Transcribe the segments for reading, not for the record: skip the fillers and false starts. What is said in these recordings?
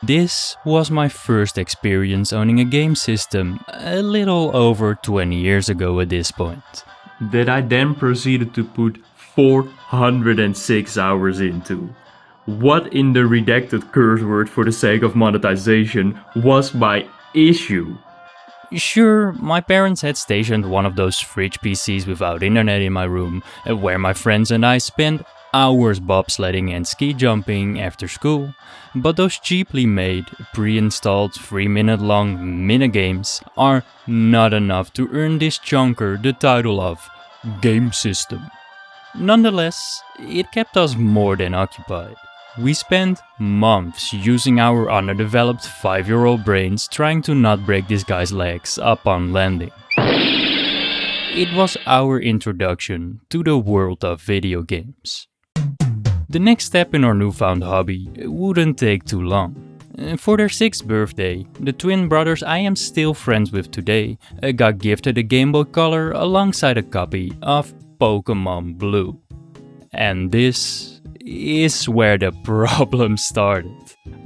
This was my first experience owning a game system, a little over 20 years ago at this point. That I then proceeded to put 406 hours into. What in the redacted curse word for the sake of monetization was my issue? Sure, my parents had stationed one of those fridge PCs without internet in my room, where my friends and I spent hours bobsledding and ski jumping after school, but those cheaply made, pre-installed 3-minute long minigames are not enough to earn this chunker the title of game system. Nonetheless, it kept us more than occupied. We spent months using our underdeveloped 5-year-old brains trying to not break this guy's legs upon landing. It was our introduction to the world of video games. The next step in our newfound hobby wouldn't take too long. For their 6th birthday, the twin brothers I am still friends with today got gifted a Game Boy Color alongside a copy of Pokemon Blue. And this is where the problem started.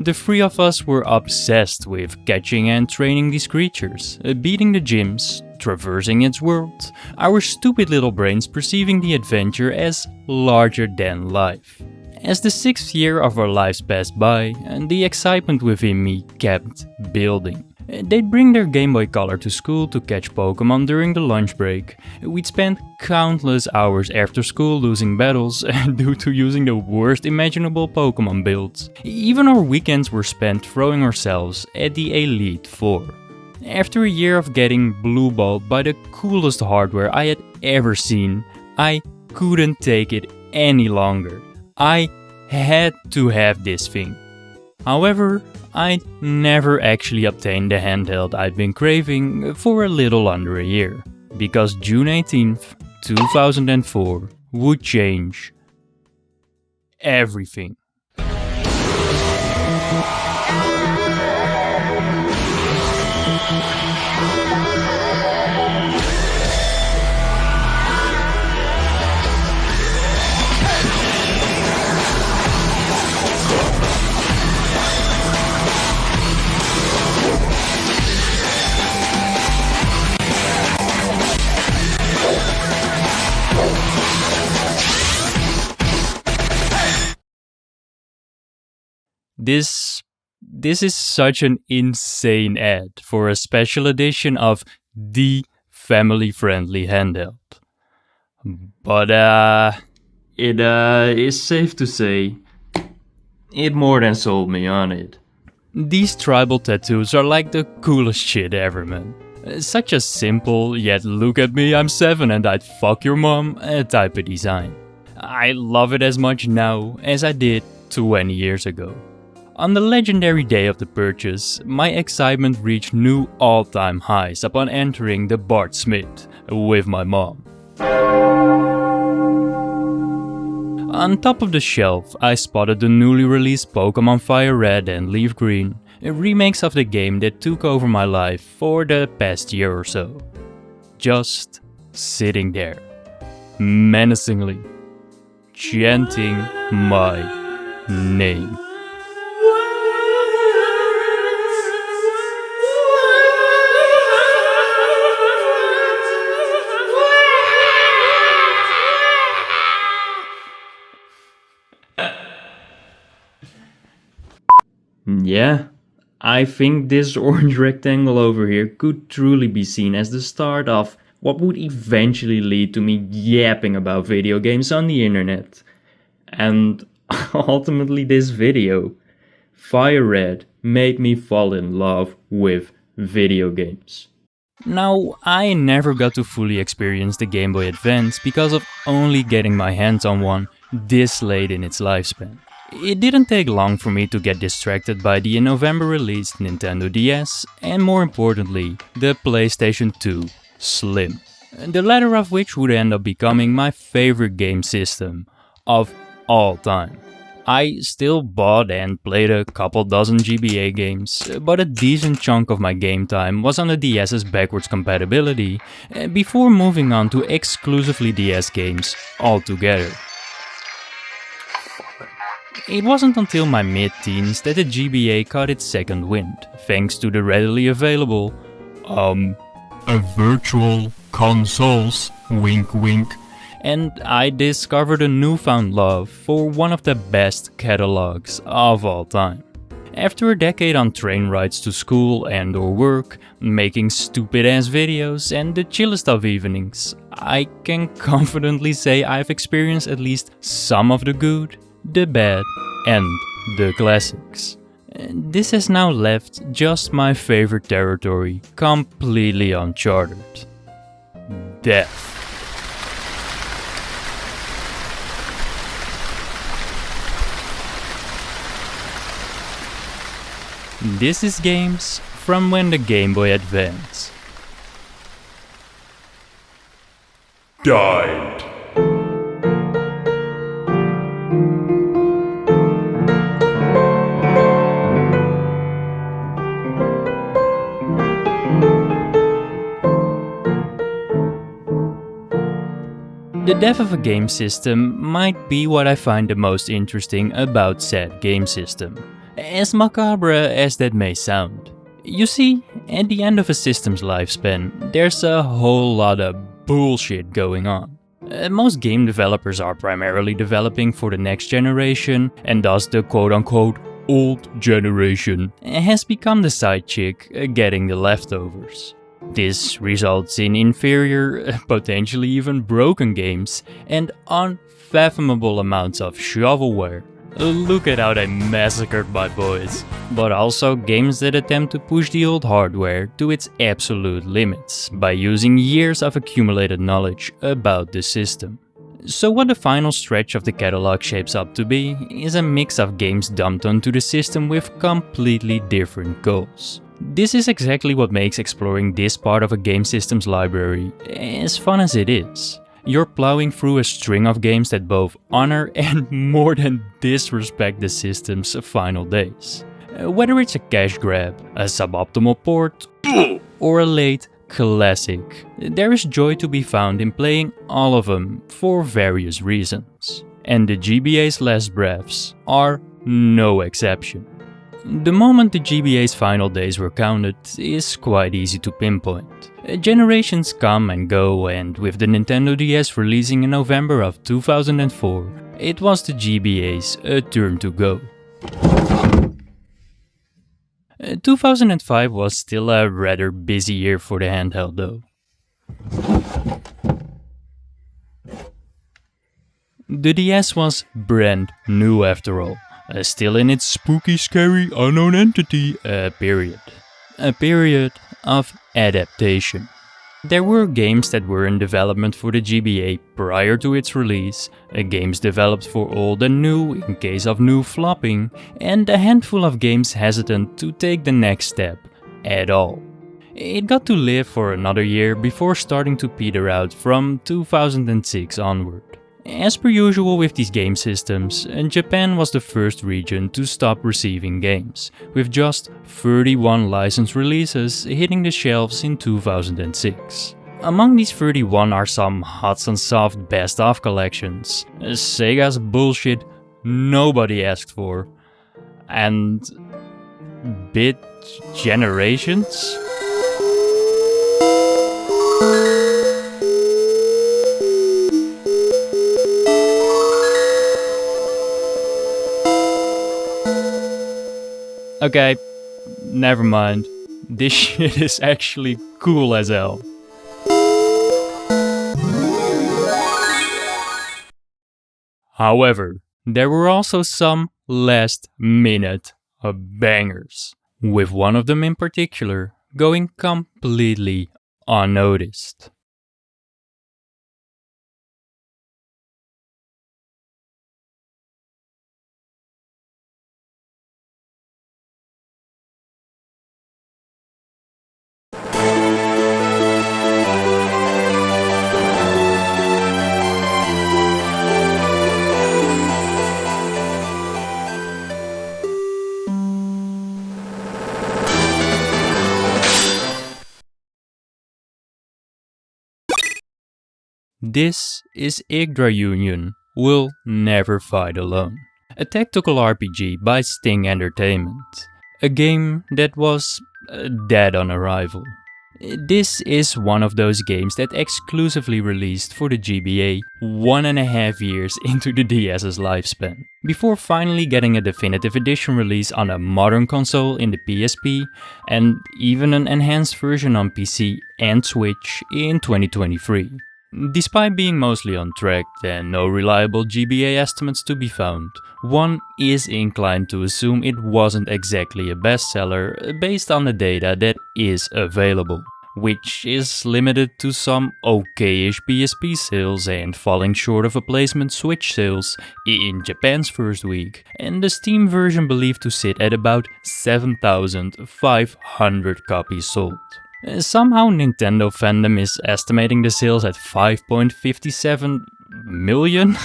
The 3 of us were obsessed with catching and training these creatures, beating the gyms, traversing its world, our stupid little brains perceiving the adventure as larger than life. As the 6th year of our lives passed by, the excitement within me kept building. They'd bring their Game Boy Color to school to catch Pokemon during the lunch break. We'd spend countless hours after school losing battles due to using the worst imaginable Pokemon builds. Even our weekends were spent throwing ourselves at the Elite Four. After a year of getting blue-balled by the coolest hardware I had ever seen, I couldn't take it any longer. I had to have this thing. However, I'd never actually obtained the handheld I'd been craving for a little under a year, because June 18th, 2004 would change everything. This is such an insane ad for a special edition of the family-friendly handheld. But it is safe to say, it more than sold me on it. These tribal tattoos are like the coolest shit ever, man. Such a simple, yet look at me, I'm 7 and I'd fuck your mom type of design. I love it as much now as I did 20 years ago. On the legendary day of the purchase, my excitement reached new all-time highs upon entering the Bart Smith with my mom. On top of the shelf, I spotted the newly released Pokemon Fire Red and Leaf Green, remakes of the game that took over my life for the past year or so. Just sitting there, menacingly, chanting my name. Yeah, I think this orange rectangle over here could truly be seen as the start of what would eventually lead to me yapping about video games on the internet. And ultimately this video, Fire Red, made me fall in love with video games. Now, I never got to fully experience the Game Boy Advance because of only getting my hands on one this late in its lifespan. It didn't take long for me to get distracted by the in November released Nintendo DS and, more importantly, the PlayStation 2 Slim, the latter of which would end up becoming my favorite game system of all time. I still bought and played a couple dozen GBA games, but a decent chunk of my game time was on the DS's backwards compatibility before moving on to exclusively DS games altogether. It wasn't until my mid-teens that the GBA caught its second wind, thanks to the readily available, virtual consoles, wink wink, and I discovered a newfound love for one of the best catalogs of all time. After a decade on train rides to school and or work, making stupid ass videos and the chillest of evenings, I can confidently say I've experienced at least some of the good, the bad and the classics. This has now left just my favorite territory completely uncharted. Death. This is games from when the Gameboy Advance died. The death of a game system might be what I find the most interesting about said game system, as macabre as that may sound. You see, at the end of a system's lifespan, there's a whole lot of bullshit going on. Most game developers are primarily developing for the next generation, and thus the quote-unquote old generation has become the side chick getting the leftovers. This results in inferior, potentially even broken games, and unfathomable amounts of shovelware. Look at how they massacred my boys. But also games that attempt to push the old hardware to its absolute limits by using years of accumulated knowledge about the system. So what the final stretch of the catalog shapes up to be is a mix of games dumped onto the system with completely different goals. This is exactly what makes exploring this part of a game system's library as fun as it is. You're plowing through a string of games that both honor and more than disrespect the system's final days. Whether it's a cash grab, a suboptimal port, or a late classic, there is joy to be found in playing all of them for various reasons. And the GBA's last breaths are no exception. The moment the GBA's final days were counted is quite easy to pinpoint. Generations come and go, and with the Nintendo DS releasing in November of 2004, it was the GBA's turn to go. 2005 was still a rather busy year for the handheld though. The DS was brand new after all. Still in its spooky, scary, unknown entity period. A period of adaptation. There were games that were in development for the GBA prior to its release, games developed for old and new in case of new flopping, and a handful of games hesitant to take the next step at all. It got to live for another year before starting to peter out from 2006 onward. As per usual with these game systems, Japan was the first region to stop receiving games, with just 31 licensed releases hitting the shelves in 2006. Among these 31 are some hot and soft best-of collections, Sega's bullshit nobody asked for, and bit generations? Okay, never mind. This shit is actually cool as hell. However, there were also some last-minute bangers, with one of them in particular going completely unnoticed. This is Yggdra Union will never fight alone. a tactical RPG by Sting Entertainment. A game that was dead on arrival. This is one of those games that exclusively released for the GBA 1.5 years into the DS's lifespan, before finally getting a definitive edition release on a modern console in the PSP, and even an enhanced version on PC and Switch in 2023. Despite being mostly untracked and no reliable GBA estimates to be found, one is inclined to assume it wasn't exactly a bestseller based on the data that is available, which is limited to some okay-ish PSP sales and falling short of replacement Switch sales in Japan's first week, and the Steam version believed to sit at about 7,500 copies sold. Somehow Nintendo fandom is estimating the sales at 5.57 million?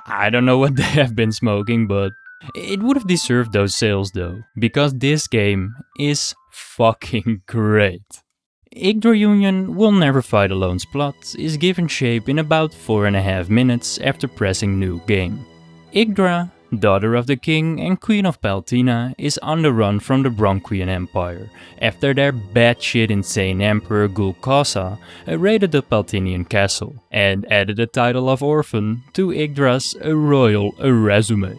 I don't know what they have been smoking, but it would have deserved those sales though, because this game is fucking great. Yggdra Union Will Never Fight Alone's plot is given shape in about 4.5 minutes after pressing New Game. Yggdra, daughter of the king and queen of Paltina, is on the run from the Bronquian Empire after their batshit insane emperor Gulkosa raided the Paltinian castle and added the title of orphan to Yggdra's royal resume.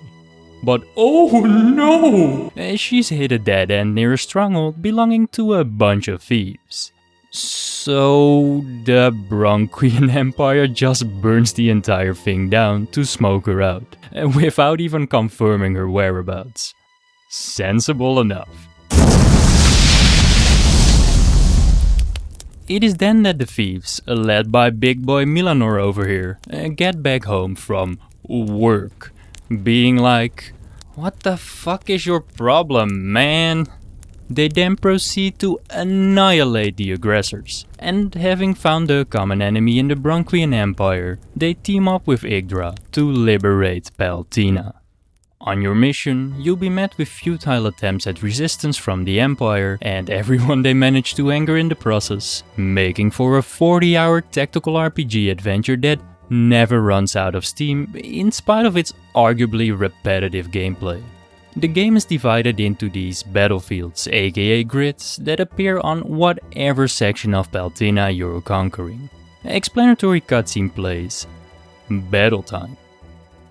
But oh no! She's hit a dead end near a stronghold belonging to a bunch of thieves. So the Bronquian Empire just burns the entire thing down to smoke her out, without even confirming her whereabouts. Sensible enough. It is then that the thieves, led by big boy Milanor over here, get back home from work, being like, "What the fuck is your problem, man?" They then proceed to annihilate the aggressors, and having found a common enemy in the Bronquian Empire, they team up with Yggdra to liberate Paltina. On your mission, you'll be met with futile attempts at resistance from the Empire and everyone they manage to anger in the process, making for a 40-hour tactical RPG adventure that never runs out of steam in spite of its arguably repetitive gameplay. The game is divided into these battlefields, aka grids, that appear on whatever section of Paltina you're conquering. Explanatory cutscene plays. Battle time.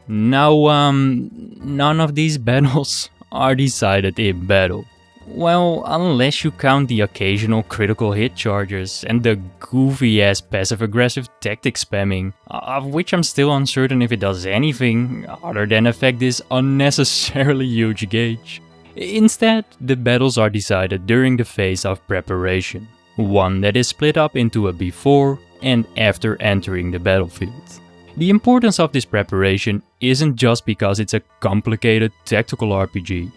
Now, none of these battles are decided in battle. Well, unless you count the occasional critical hit charges and the goofy ass passive aggressive tactic spamming, of which I'm still uncertain if it does anything other than affect this unnecessarily huge gauge. Instead, the battles are decided during the phase of preparation, one that is split up into a before and after entering the battlefield. The importance of this preparation isn't just because it's a complicated tactical RPG.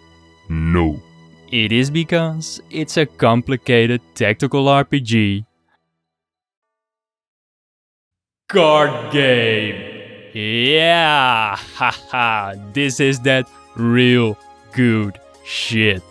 No. It is because it's a complicated tactical RPG card game. Yeah, haha, this is that real good shit.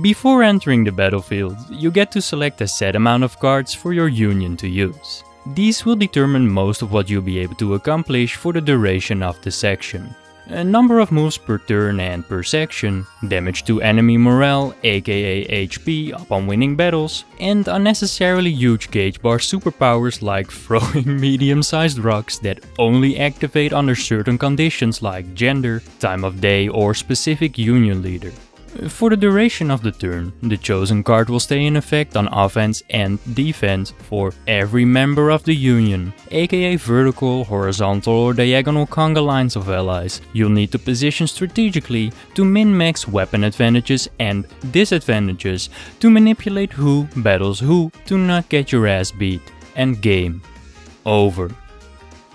Before entering the battlefield, you get to select a set amount of cards for your union to use. These will determine most of what you'll be able to accomplish for the duration of the section. A number of moves per turn and per section, damage to enemy morale aka HP upon winning battles, and unnecessarily huge gauge bar superpowers like throwing medium-sized rocks that only activate under certain conditions like gender, time of day or specific union leader. For the duration of the turn, the chosen card will stay in effect on offense and defense for every member of the union, aka vertical, horizontal or diagonal conga lines of allies. You'll need to position strategically to min-max weapon advantages and disadvantages to manipulate who battles who to not get your ass beat, and game over.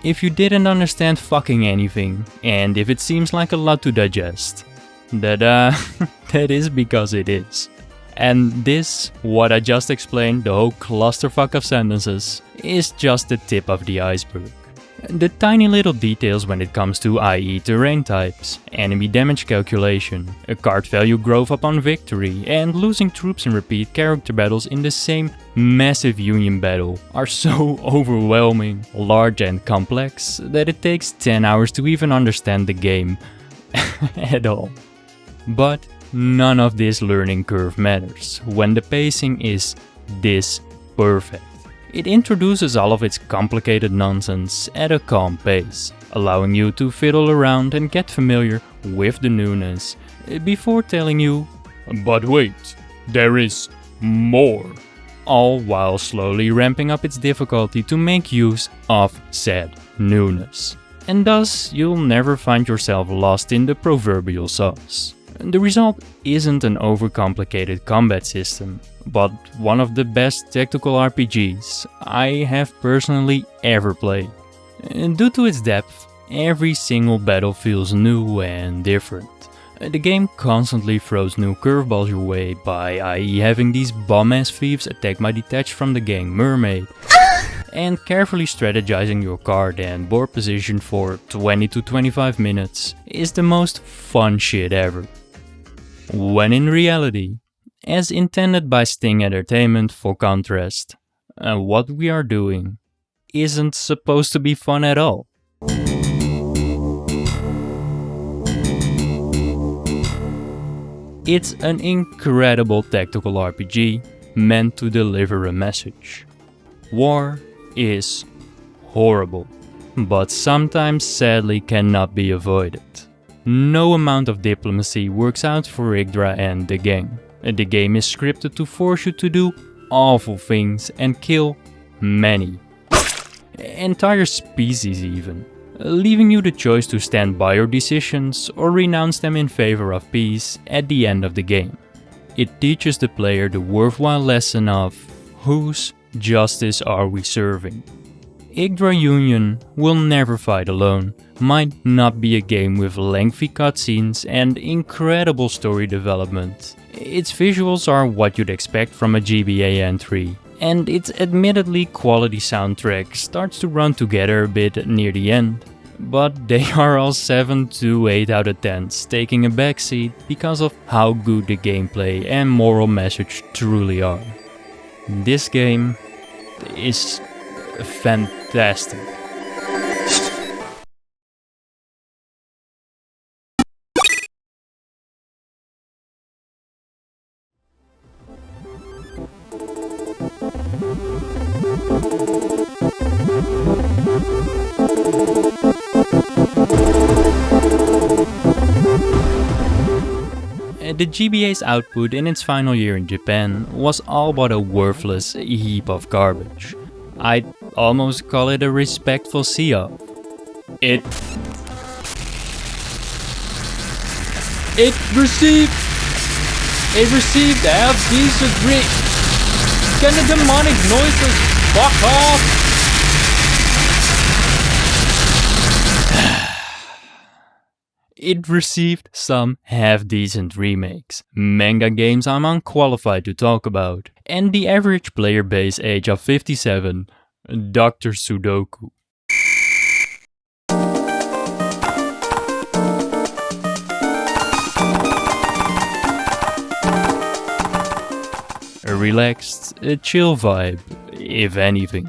If you didn't understand fucking anything, and if it seems like a lot to digest, that is because it is. And this, what I just explained, the whole clusterfuck of sentences, is just the tip of the iceberg. The tiny little details when it comes to i.e. terrain types, enemy damage calculation, a card value growth upon victory, and losing troops in repeat character battles in the same massive union battle are so overwhelming, large and complex that it takes 10 hours to even understand the game. at all. But none of this learning curve matters when the pacing is this perfect. It introduces all of its complicated nonsense at a calm pace, allowing you to fiddle around and get familiar with the newness before telling you, "But wait, there is more," all while slowly ramping up its difficulty to make use of said newness. And thus, you'll never find yourself lost in the proverbial sauce. The result isn't an overcomplicated combat system, but one of the best tactical RPGs I have personally ever played. Due to its depth, every single battle feels new and different. The game constantly throws new curveballs your way by i.e. having these bomb-ass thieves attacked by detached from the gang mermaid, and carefully strategizing your card and board position for 20 to 25 minutes is the most fun shit ever. When in reality, as intended by Sting Entertainment for contrast, what we are doing isn't supposed to be fun at all. It's an incredible tactical RPG meant to deliver a message. War is horrible, but sometimes sadly cannot be avoided. No amount of diplomacy works out for Yggdra and the gang. The game is scripted to force you to do awful things and kill many. Entire species even, leaving you the choice to stand by your decisions or renounce them in favor of peace at the end of the game. It teaches the player the worthwhile lesson of whose justice are we serving. Yggdra Union will never fight alone, might not be a game with lengthy cutscenes and incredible story development. Its visuals are what you'd expect from a GBA entry, and its admittedly quality soundtrack starts to run together a bit near the end. But they are all 7 to 8 out of 10s, taking a backseat because of how good the gameplay and moral message truly are. This game is fantastic. The GBA's output in its final year in Japan was all but a worthless heap of garbage. I'd almost call it a respectful see-off. It received half-decent Can the demonic noises fuck off? It received some half-decent remakes, manga games I'm unqualified to talk about, and the average player base age of 57, Dr. Sudoku. A relaxed, chill vibe, if anything.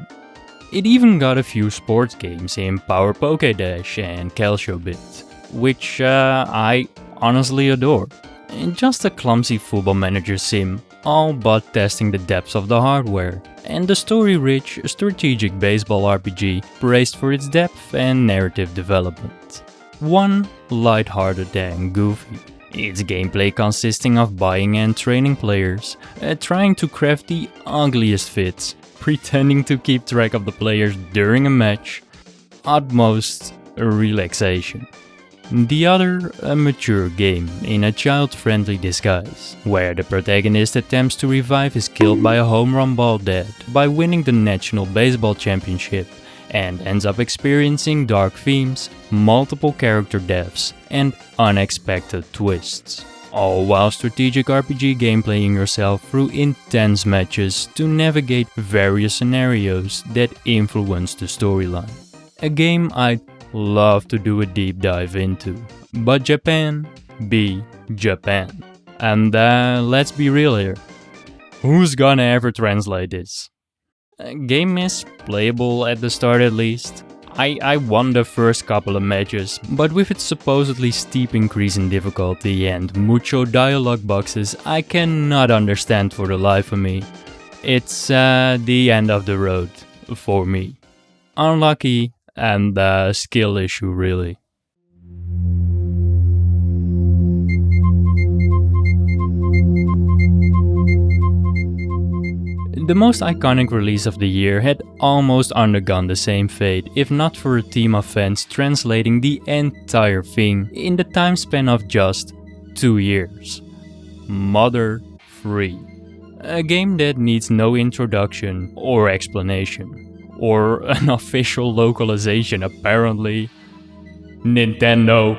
It even got a few sports games in Power Pokédash and Calciobit, which I honestly adore. And just a clumsy football manager sim, all but testing the depths of the hardware. And the story-rich, strategic baseball RPG praised for its depth and narrative development. One lighthearted and goofy. Its gameplay consisting of buying and training players, trying to craft the ugliest fits, pretending to keep track of the players during a match, utmost relaxation. The other, a mature game in a child-friendly disguise, where the protagonist attempts to revive his killed by a home run ball dad by winning the National Baseball Championship, and ends up experiencing dark themes, multiple character deaths, and unexpected twists. All while strategic RPG gameplaying yourself through intense matches to navigate various scenarios that influence the storyline. A game I'd love to do a deep dive into. But Japan be Japan. And let's be real here. Who's gonna ever translate this? Game is playable at the start at least. I won the first couple of matches, but with its supposedly steep increase in difficulty and mucho dialogue boxes, I cannot understand for the life of me. It's the end of the road for me. Unlucky and a skill issue really. The most iconic release of the year had almost undergone the same fate, if not for a team of fans translating the entire thing in the time span of just 2 years. Mother 3. A game that needs no introduction or explanation, or an official localization apparently. Nintendo.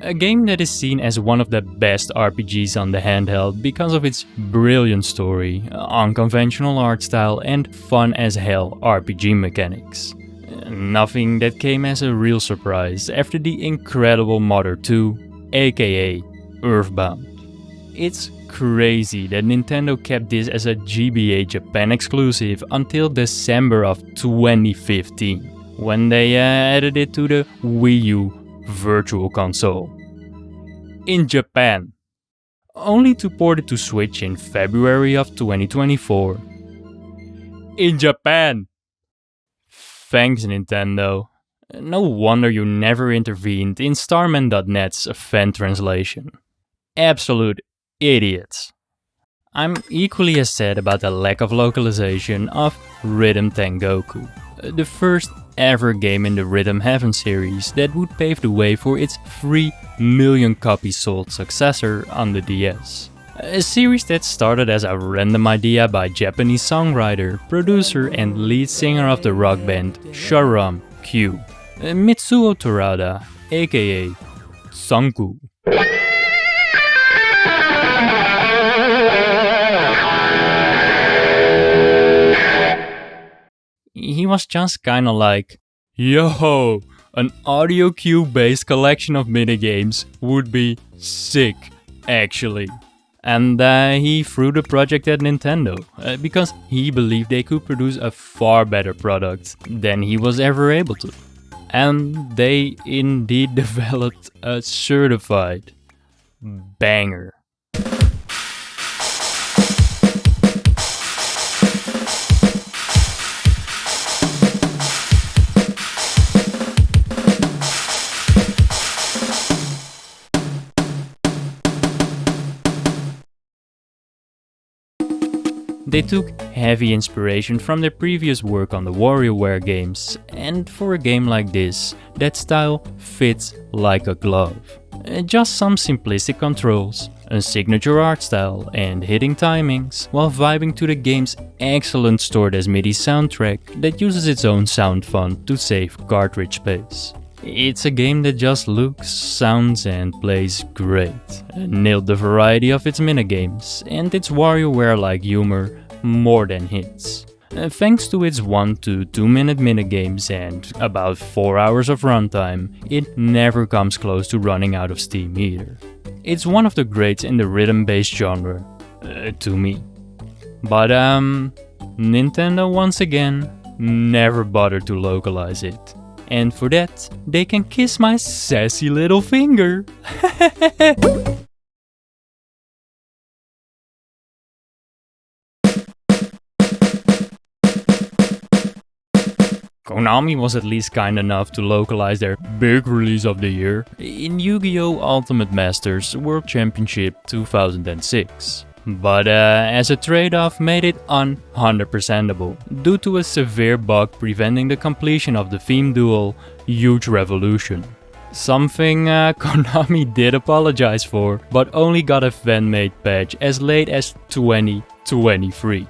A game that is seen as one of the best RPGs on the handheld because of its brilliant story, unconventional art style and fun as hell RPG mechanics. Nothing that came as a real surprise after the incredible Mother 2, aka Earthbound. It's crazy that Nintendo kept this as a GBA Japan exclusive until December of 2015, when they added it to the Wii U Virtual Console. In Japan. Only to port it to Switch in February of 2024. In Japan! Thanks Nintendo. No wonder you never intervened in Starman.net's fan translation. Absolute idiots. I'm equally as sad about the lack of localization of Rhythm Tengoku, the first ever game in the Rhythm Heaven series that would pave the way for its 3 million copies sold successor on the DS. A series that started as a random idea by Japanese songwriter, producer and lead singer of the rock band Sharam Q, Mitsuo Torada, aka Sanku. He was just kinda like, yo, an audio cue based collection of minigames would be sick, actually. And he threw the project at Nintendo, because he believed they could produce a far better product than he was ever able to. And they indeed developed a certified banger. They took heavy inspiration from their previous work on the WarioWare games, and for a game like this, that style fits like a glove. Just some simplistic controls, a signature art style and hitting timings, while vibing to the game's excellent stored as MIDI soundtrack that uses its own sound font to save cartridge space. It's a game that just looks, sounds and plays great. Nailed the variety of its minigames and its WarioWare-like humor more than hits. Thanks to its 1 to 2 minute minigames and about 4 hours of runtime, it never comes close to running out of steam either. It's one of the greats in the rhythm-based genre, to me. But Nintendo once again never bothered to localize it. And for that, they can kiss my sassy little finger. Konami was at least kind enough to localize their big release of the year in Yu-Gi-Oh! Ultimate Masters World Championship 2006. But as a trade-off made it 100%able, due to a severe bug preventing the completion of the theme duel Huge Revolution. Something Konami did apologize for, but only got a fan-made patch as late as 2023.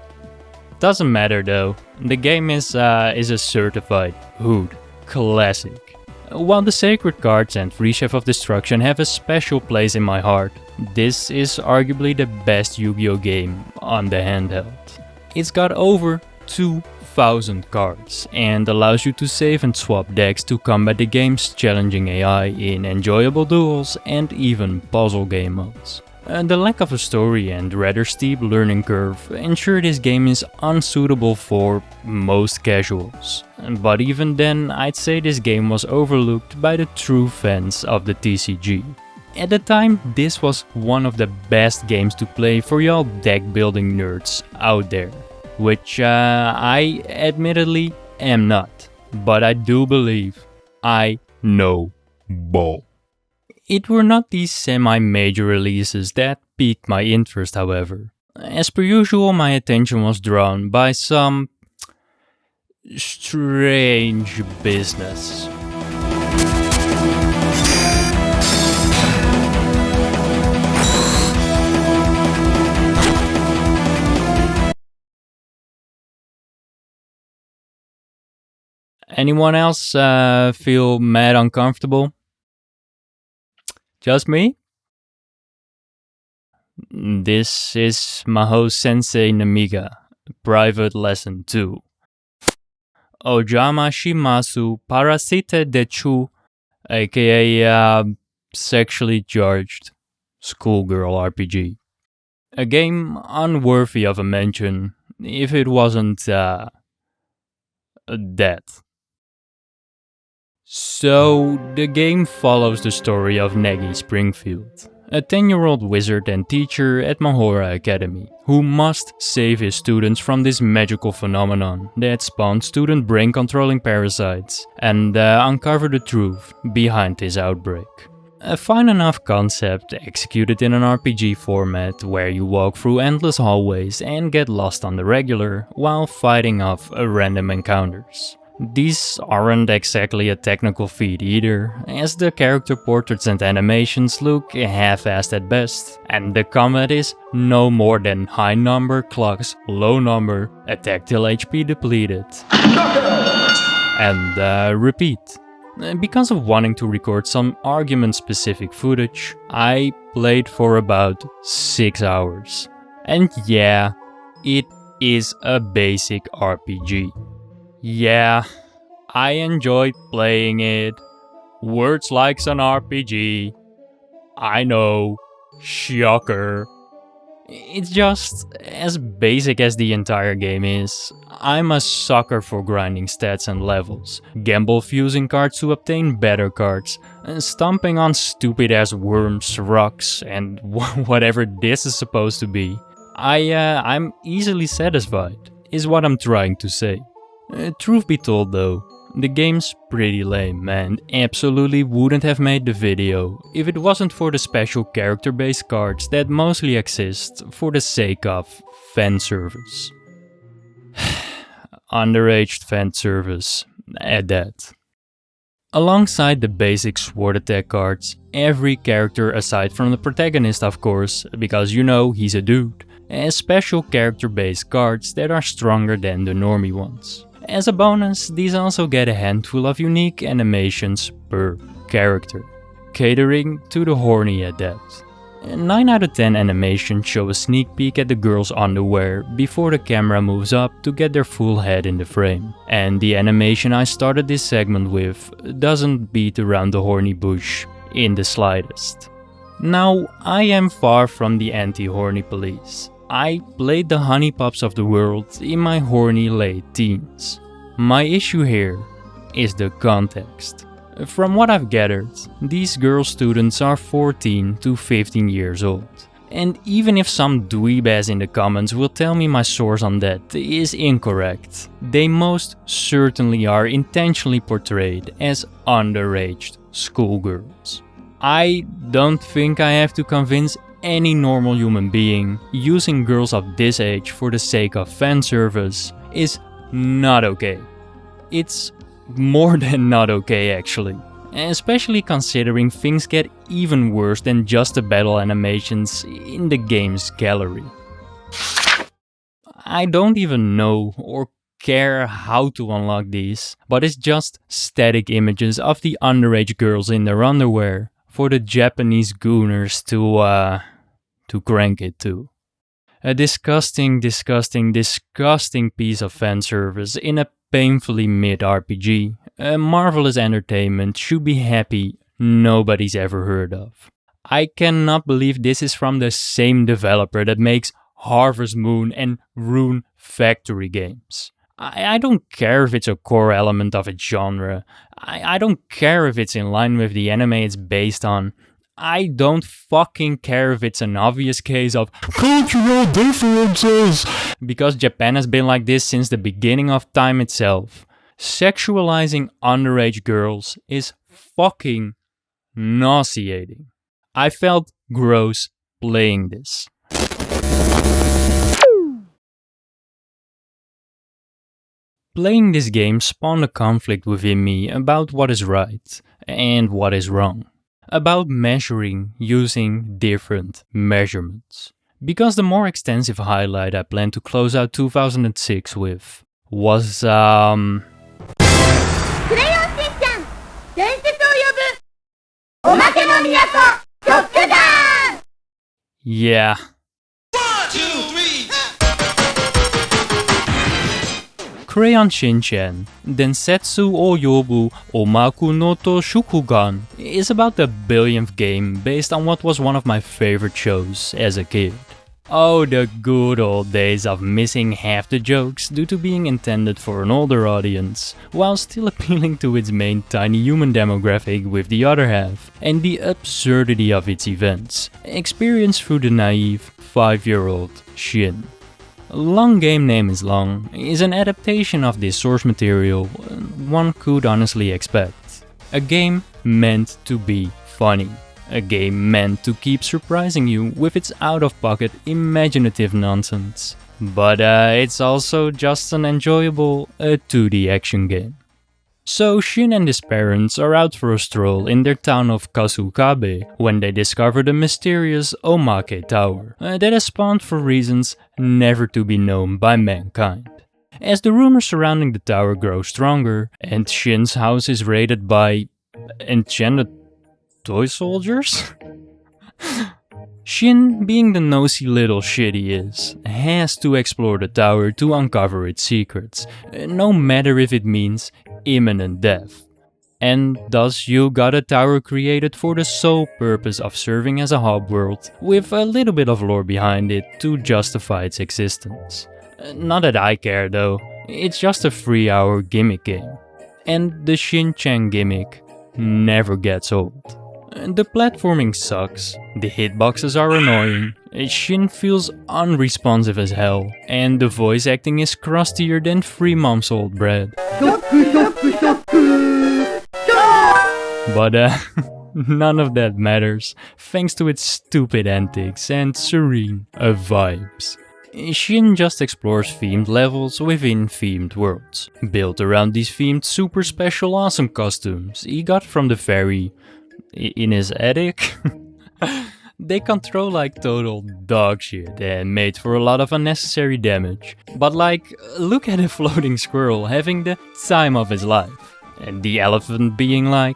Doesn't matter though, the game is a certified hood classic. While the Sacred Cards and Free Chef of Destruction have a special place in my heart, this is arguably the best Yu-Gi-Oh! Game on the handheld. It's got over 2,000 cards and allows you to save and swap decks to combat the game's challenging AI in enjoyable duels and even puzzle game modes. The lack of a story and rather steep learning curve ensure this game is unsuitable for most casuals. But even then, I'd say this game was overlooked by the true fans of the TCG. At the time, this was one of the best games to play for y'all deck building nerds out there, which I admittedly am not, but I do believe I know ball. It were not these semi-major releases that piqued my interest, however. As per usual, my attention was drawn by some strange business. Anyone else feel mad uncomfortable? Just me? This is Mahou Sensei Namiga, Private Lesson 2. Ojama Shimasu Parasite Dechu, aka Sexually Charged Schoolgirl RPG. A game unworthy of a mention if it wasn't that. So, the game follows the story of Negi Springfield, a 10-year-old wizard and teacher at Mahou Academy, who must save his students from this magical phenomenon that spawns student brain-controlling parasites and uncover the truth behind this outbreak. A fine enough concept executed in an RPG format where you walk through endless hallways and get lost on the regular while fighting off random encounters. These aren't exactly a technical feat either, as the character portraits and animations look half-assed at best, and the combat is no more than high number clocks, low number, attack till HP depleted. And repeat. Because of wanting to record some argument-specific footage, I played for about 6 hours. And yeah, it is a basic RPG. Yeah, I enjoyed playing it. Words likes an RPG. I know, shocker. It's just as basic as the entire game is. I'm a sucker for grinding stats and levels, gamble fusing cards to obtain better cards, stomping on stupid ass worms, rocks, and whatever this is supposed to be. I'm easily satisfied, is what I'm trying to say. Truth be told though, the game's pretty lame and absolutely wouldn't have made the video if it wasn't for the special character-based cards that mostly exist for the sake of fan service. Underaged fan service, at that. Alongside the basic sword attack cards, every character aside from the protagonist of course, because you know he's a dude, has special character-based cards that are stronger than the normie ones. As a bonus, these also get a handful of unique animations per character, catering to the horny adept. 9 out of 10 animations show a sneak peek at the girl's underwear before the camera moves up to get their full head in the frame. And the animation I started this segment with doesn't beat around the horny bush in the slightest. Now, I am far from the anti-horny police. I played the honeypops of the world in my horny late teens. My issue here is the context. From what I've gathered, these girl students are 14 to 15 years old. And even if some dweebaz in the comments will tell me my source on that is incorrect, they most certainly are intentionally portrayed as underage schoolgirls. I don't think I have to convince any normal human being using girls of this age for the sake of fan service is not okay. It's more than not okay actually, especially considering things get even worse than just the battle animations in the game's gallery. I don't even know or care how to unlock these, but it's just static images of the underage girls in their underwear for the Japanese gooners to crank it to. A disgusting piece of fan service in a painfully mid RPG. A marvelous entertainment should be happy nobody's ever heard of. I cannot believe this is from the same developer that makes Harvest Moon and Rune Factory games. I don't care if it's a core element of its genre. I don't care if it's in line with the anime it's based on. I don't fucking care if it's an obvious case of cultural differences, because Japan has been like this since the beginning of time itself. Sexualizing underage girls is fucking nauseating. I felt gross playing this. Playing this game spawned a conflict within me about what is right and what is wrong. About measuring using different measurements. Because the more extensive highlight I plan to close out 2006 with was Crayon Shin-chan! Densetsu Yobu! Omake no Miyako! Shukkugaan! Yeah. 1, 2, 3. Crayon Shin-chan, Densetsu o Yobu Omaku no to Shukkugaan is about the billionth game based on what was one of my favorite shows as a kid. Oh, the good old days of missing half the jokes due to being intended for an older audience, while still appealing to its main tiny human demographic with the other half, and the absurdity of its events, experienced through the naive 5-year-old Shin. Long Game Name is Long is an adaptation of this source material one could honestly expect. A game meant to be funny. A game meant to keep surprising you with its out-of-pocket imaginative nonsense. But it's also just an enjoyable 2D action game. So Shin and his parents are out for a stroll in their town of Kasukabe when they discover the mysterious Omake Tower that has spawned for reasons never to be known by mankind. As the rumors surrounding the tower grow stronger and Shin's house is raided by enchanted toy soldiers? Shin, being the nosy little shit he is, has to explore the tower to uncover its secrets, no matter if it means imminent death. And thus you got a tower created for the sole purpose of serving as a hub world, with a little bit of lore behind it to justify its existence. Not that I care though, it's just a 3-hour gimmick game. And the Shin-chan gimmick never gets old. The platforming sucks, the hitboxes are annoying, Shin feels unresponsive as hell, and the voice acting is crustier than 3 months old bread. But none of that matters, thanks to its stupid antics and serene vibes. Shin just explores themed levels within themed worlds, built around these themed super special awesome costumes he got from the fairy in his attic. They control like total dog shit and made for a lot of unnecessary damage. But like, look at a floating squirrel having the time of his life. And the elephant being like...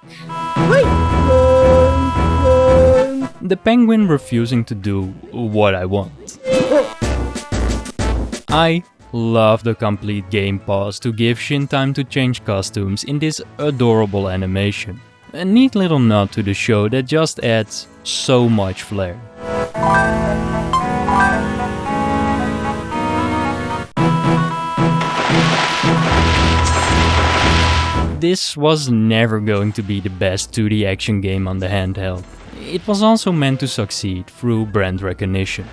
The penguin refusing to do what I want. I love the complete game pause to give Shin time to change costumes in this adorable animation. A neat little nod to the show that just adds so much flair. This was never going to be the best 2D action game on the handheld. It was also meant to succeed through brand recognition.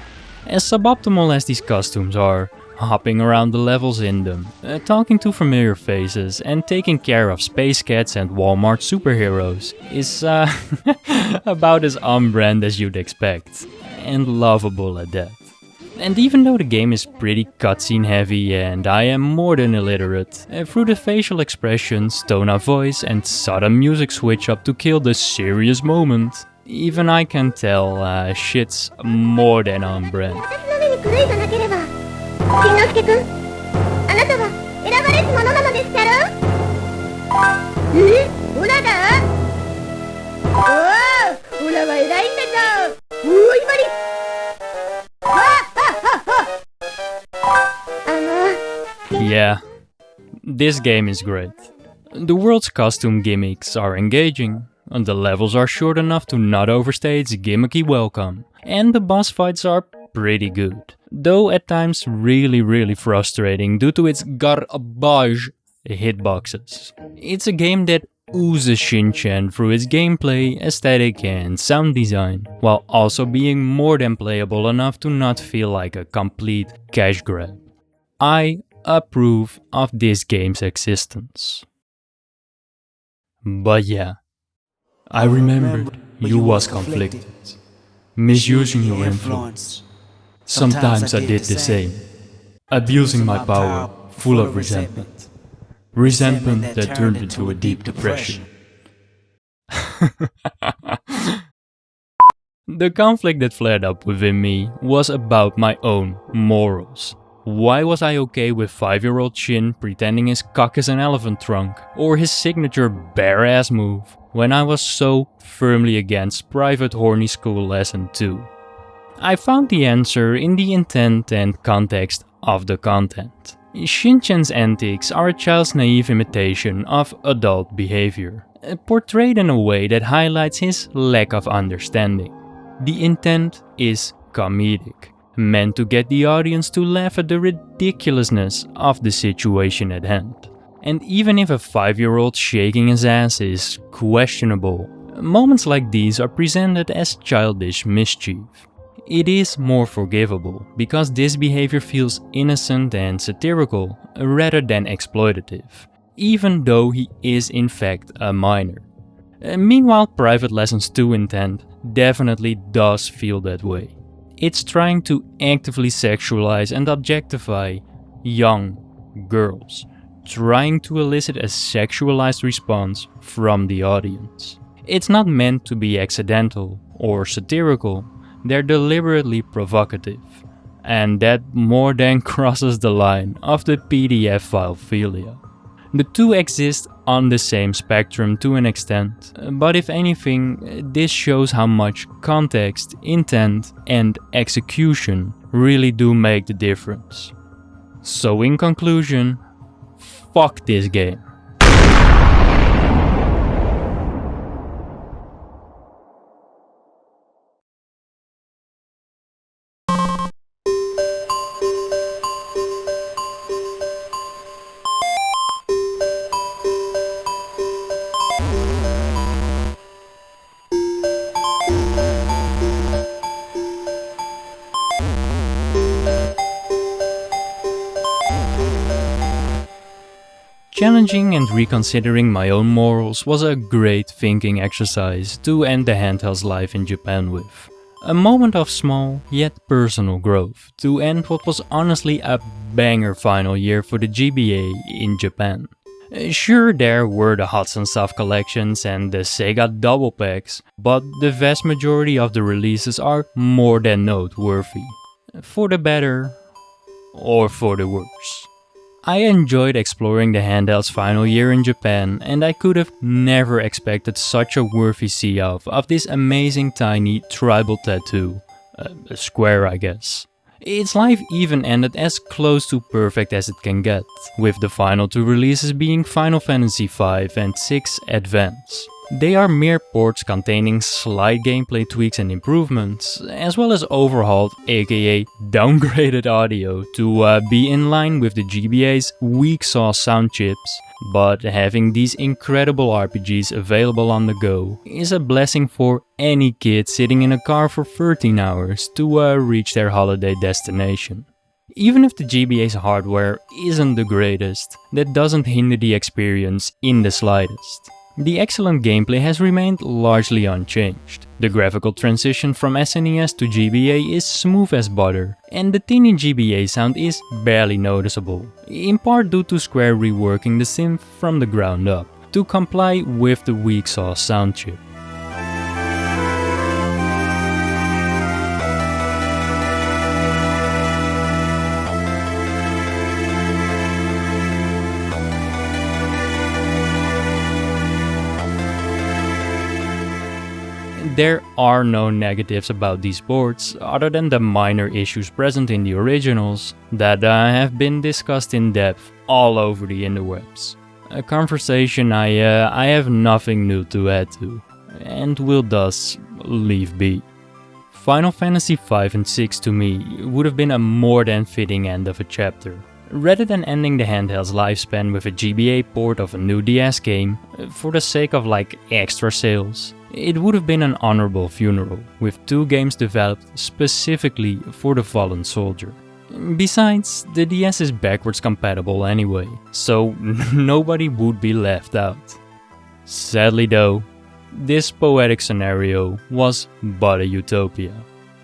As suboptimal as these costumes are, hopping around the levels in them, talking to familiar faces and taking care of space cats and Walmart superheroes is about as on-brand as you'd expect, and lovable at that. And even though the game is pretty cutscene heavy and I am more than illiterate, through the facial expressions, tone of voice and sudden music switch up to kill the serious moment, even I can tell shit's more than on-brand. Yeah, this game is great. The world's costume gimmicks are engaging. The levels are short enough to not overstay its gimmicky welcome, and the boss fights are pretty good, though at times really frustrating due to its garbage hitboxes. It's a game that oozes Shin-chan through its gameplay, aesthetic and sound design, while also being more than playable enough to not feel like a complete cash grab. I approve of this game's existence. But yeah, I remembered you was conflicted, misusing your influence. Sometimes I did the same, abusing my power full of resentment. Resentment that turned into a deep depression. The conflict that flared up within me was about my own morals. Why was I okay with 5-year-old Shin pretending his cock is an elephant trunk, or his signature bare-ass move, when I was so firmly against private horny school lesson 2? I found the answer in the intent and context of the content. Shin-chan's antics are a child's naive imitation of adult behavior, portrayed in a way that highlights his lack of understanding. The intent is comedic, meant to get the audience to laugh at the ridiculousness of the situation at hand. And even if a 5-year-old shaking his ass is questionable, moments like these are presented as childish mischief. It is more forgivable, because this behavior feels innocent and satirical rather than exploitative, even though he is in fact a minor. Meanwhile, Private Lessons 2 intent definitely does feel that way. It's trying to actively sexualize and objectify young girls, trying to elicit a sexualized response from the audience. It's not meant to be accidental or satirical. They're deliberately provocative, and that more than crosses the line of the PDF filophilia. The two exist on the same spectrum to an extent, but if anything, this shows how much context, intent, and execution really do make the difference. So in conclusion, fuck this game. Challenging and reconsidering my own morals was a great thinking exercise to end the handheld's life in Japan with. A moment of small yet personal growth to end what was honestly a banger final year for the GBA in Japan. Sure, there were the Hudson Soft collections and the Sega double packs, but the vast majority of the releases are more than noteworthy. For the better or for the worse. I enjoyed exploring the handheld's final year in Japan, and I could have never expected such a worthy see-off of this amazing tiny tribal tattoo. A square, I guess. Its life even ended as close to perfect as it can get, with the final two releases being Final Fantasy V and VI Advance. They are mere ports containing slight gameplay tweaks and improvements, as well as overhauled aka downgraded audio to be in line with the GBA's weak sauce sound chips, but having these incredible RPGs available on the go is a blessing for any kid sitting in a car for 13 hours to reach their holiday destination. Even if the GBA's hardware isn't the greatest, that doesn't hinder the experience in the slightest. The excellent gameplay has remained largely unchanged. The graphical transition from SNES to GBA is smooth as butter, and the teeny GBA sound is barely noticeable, in part due to Square reworking the synth from the ground up, to comply with the weak sauce sound chip. There are no negatives about these ports, other than the minor issues present in the originals that have been discussed in depth all over the interwebs. A conversation I have nothing new to add to. and will thus leave be. Final Fantasy V and VI to me would have been a more than fitting end of a chapter. Rather than ending the handheld's lifespan with a GBA port of a new DS game, for the sake of like extra sales, it would have been an honorable funeral, with 2 games developed specifically for the fallen soldier. Besides, the DS is backwards compatible anyway, so nobody would be left out. Sadly though, this poetic scenario was but a utopia.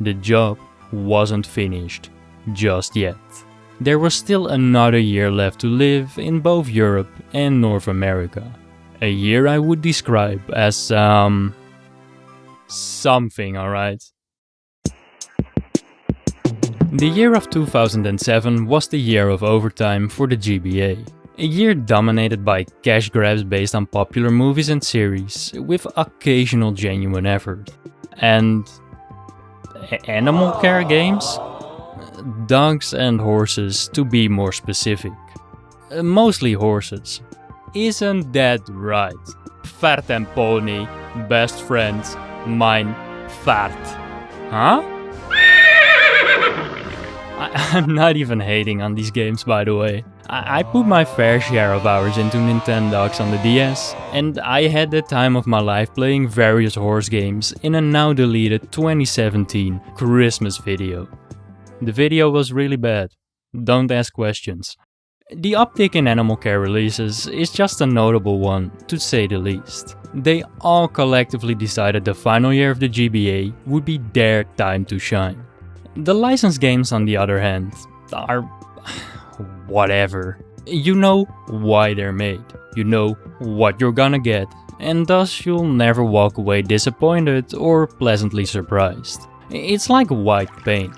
The job wasn't finished just yet. There was still another year left to live in both Europe and North America. A year I would describe as something, alright? The year of 2007 was the year of overtime for the GBA. A year dominated by cash grabs based on popular movies and series, with occasional genuine effort. And animal care games? Dogs and horses, to be more specific. Mostly horses. Isn't that right? Vert en pony, best friends, mine, vert. Huh? I'm not even hating on these games, by the way. I put my fair share of hours into Nintendogs on the DS, and I had the time of my life playing various horse games in a now deleted 2017 Christmas video. The video was really bad. Don't ask questions. The uptick in animal care releases is just a notable one, to say the least. They all collectively decided the final year of the GBA would be their time to shine. The licensed games, on the other hand, are whatever. You know why they're made, you know what you're gonna get, and thus you'll never walk away disappointed or pleasantly surprised. It's like white paint.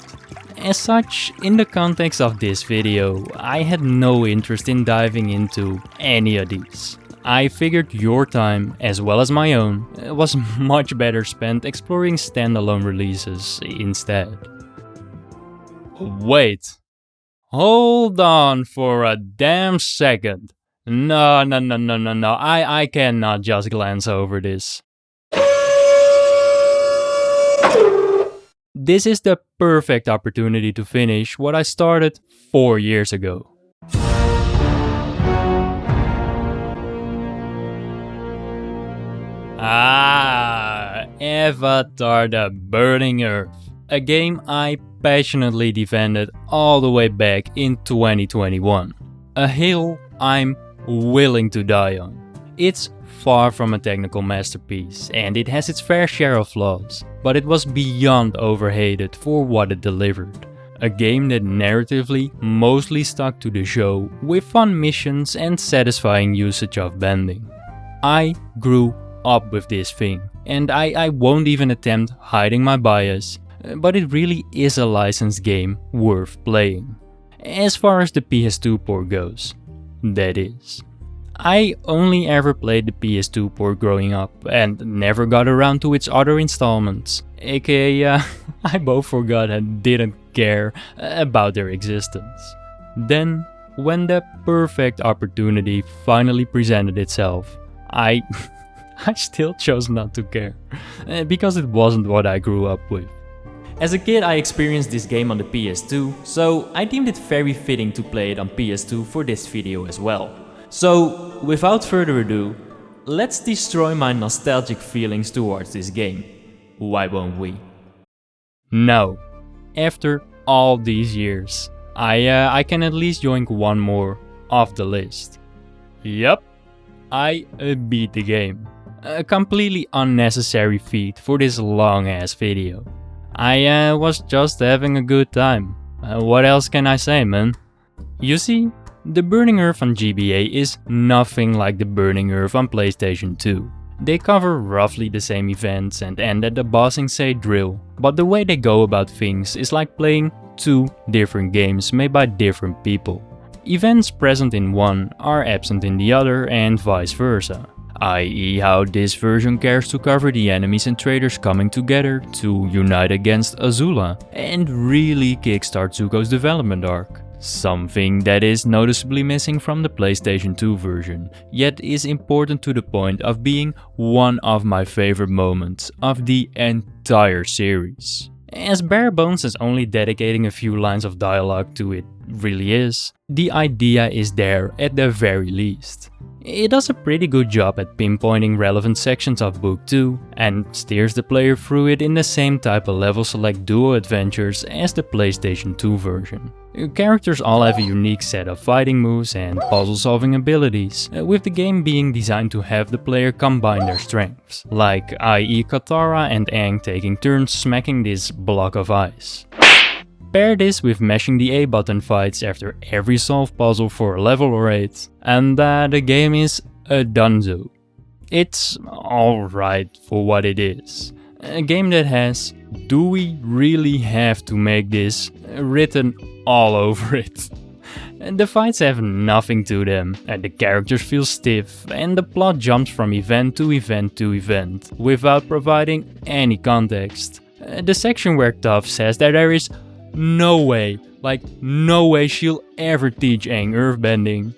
As such, in the context of this video, I had no interest in diving into any of these. I figured your time, as well as my own, was much better spent exploring standalone releases instead. Wait. Hold on for a damn second. No, I cannot just glance over this. This is the perfect opportunity to finish what I started 4 years ago. Avatar: The Burning Earth. A game I passionately defended all the way back in 2021. A hill I'm willing to die on. It's far from a technical masterpiece, and it has its fair share of flaws, but it was beyond overhated for what it delivered. A game that narratively mostly stuck to the show, with fun missions and satisfying usage of bending. I grew up with this thing, and I won't even attempt hiding my bias, but it really is a licensed game worth playing. As far as the PS2 port goes, that is. I only ever played the PS2 port growing up and never got around to its other installments, aka I both forgot and didn't care about their existence. Then, when the perfect opportunity finally presented itself, I still chose not to care, because it wasn't what I grew up with. As a kid I experienced this game on the PS2, so I deemed it very fitting to play it on PS2 for this video as well. So, without further ado, let's destroy my nostalgic feelings towards this game. Why won't we? Now, after all these years, I can at least yoink one more off the list. Yup, I beat the game. A completely unnecessary feat for this long ass video. I was just having a good time. What else can I say, man? You see, the Burning Earth on GBA is nothing like the Burning Earth on PlayStation 2. They cover roughly the same events and end at the boss Sensei drill, but the way they go about things is like playing 2 different games made by different people. Events present in one are absent in the other and vice versa, i.e. how this version cares to cover the enemies and traders coming together to unite against Azula and really kickstart Zuko's development arc. Something that is noticeably missing from the PlayStation 2 version, yet is important to the point of being one of my favorite moments of the entire series. As bare bones as only dedicating a few lines of dialogue to it really is, the idea is there at the very least. It does a pretty good job at pinpointing relevant sections of Book 2 and steers the player through it in the same type of level select duo adventures as the PlayStation 2 version. Characters all have a unique set of fighting moves and puzzle solving abilities, with the game being designed to have the player combine their strengths, like i.e. Katara and Aang taking turns smacking this block of ice. Pair this with mashing the A button fights after every solved puzzle for a level or 8, and the game is a donezo. It's alright for what it is. A game that has, do we really have to make this, written all over it. The fights have nothing to them, and the characters feel stiff, and the plot jumps from event to event to event, without providing any context. The section where Toph says that there is no way she'll ever teach Aang earthbending,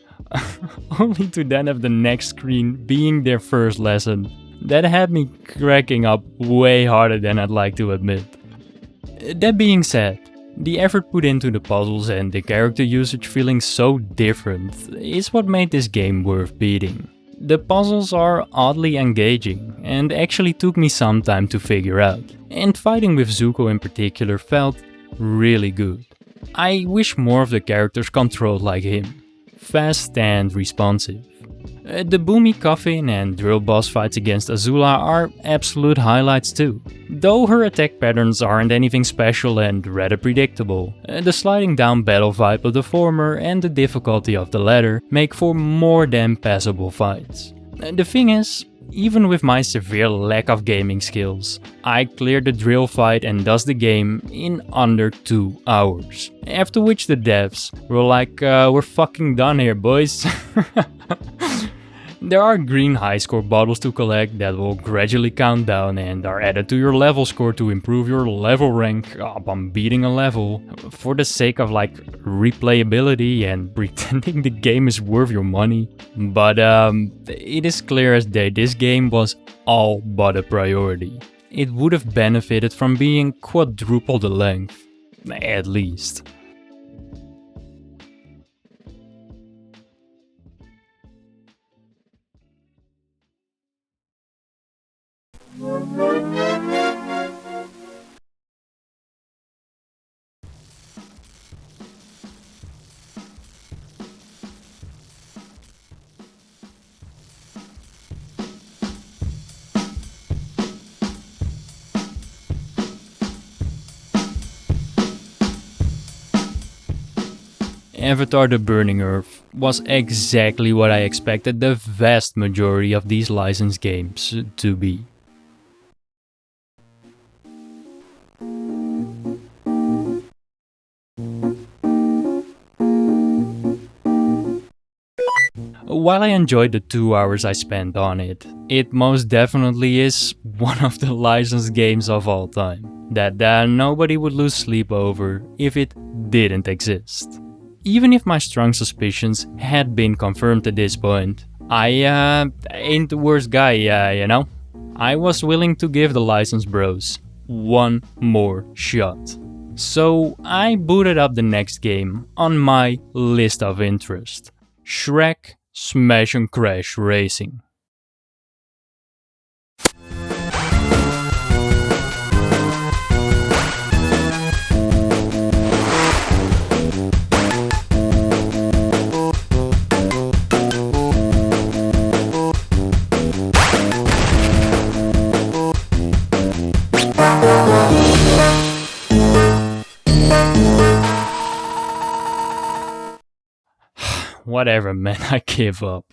only to then have the next screen being their first lesson. That had me cracking up way harder than I'd like to admit. That being said, the effort put into the puzzles and the character usage feeling so different is what made this game worth beating. The puzzles are oddly engaging and actually took me some time to figure out, and fighting with Zuko in particular felt really good. I wish more of the characters controlled like him, fast and responsive. The Boomy Coffin and drill boss fights against Azula are absolute highlights too, though her attack patterns aren't anything special and rather predictable. The sliding down battle vibe of the former and the difficulty of the latter make for more than passable fights. The thing is, even with my severe lack of gaming skills, I cleared the drill fight and thus the game in under 2 hours. After which the devs were like, we're fucking done here, boys. There are green high score bottles to collect that will gradually count down and are added to your level score to improve your level rank upon beating a level, for the sake of replayability and pretending the game is worth your money. But it is clear as day this game was all but a priority. It would have benefited from being quadruple the length, at least. Avatar: The Burning Earth was exactly what I expected the vast majority of these licensed games to be. While I enjoyed the 2 hours I spent on it, it most definitely is one of the licensed games of all time that nobody would lose sleep over if it didn't exist. Even if my strong suspicions had been confirmed at this point, I ain't the worst guy, you know? I was willing to give the license bros one more shot. So I booted up the next game on my list of interest: Shrek Smash and Crash Racing. Whatever, man, I give up.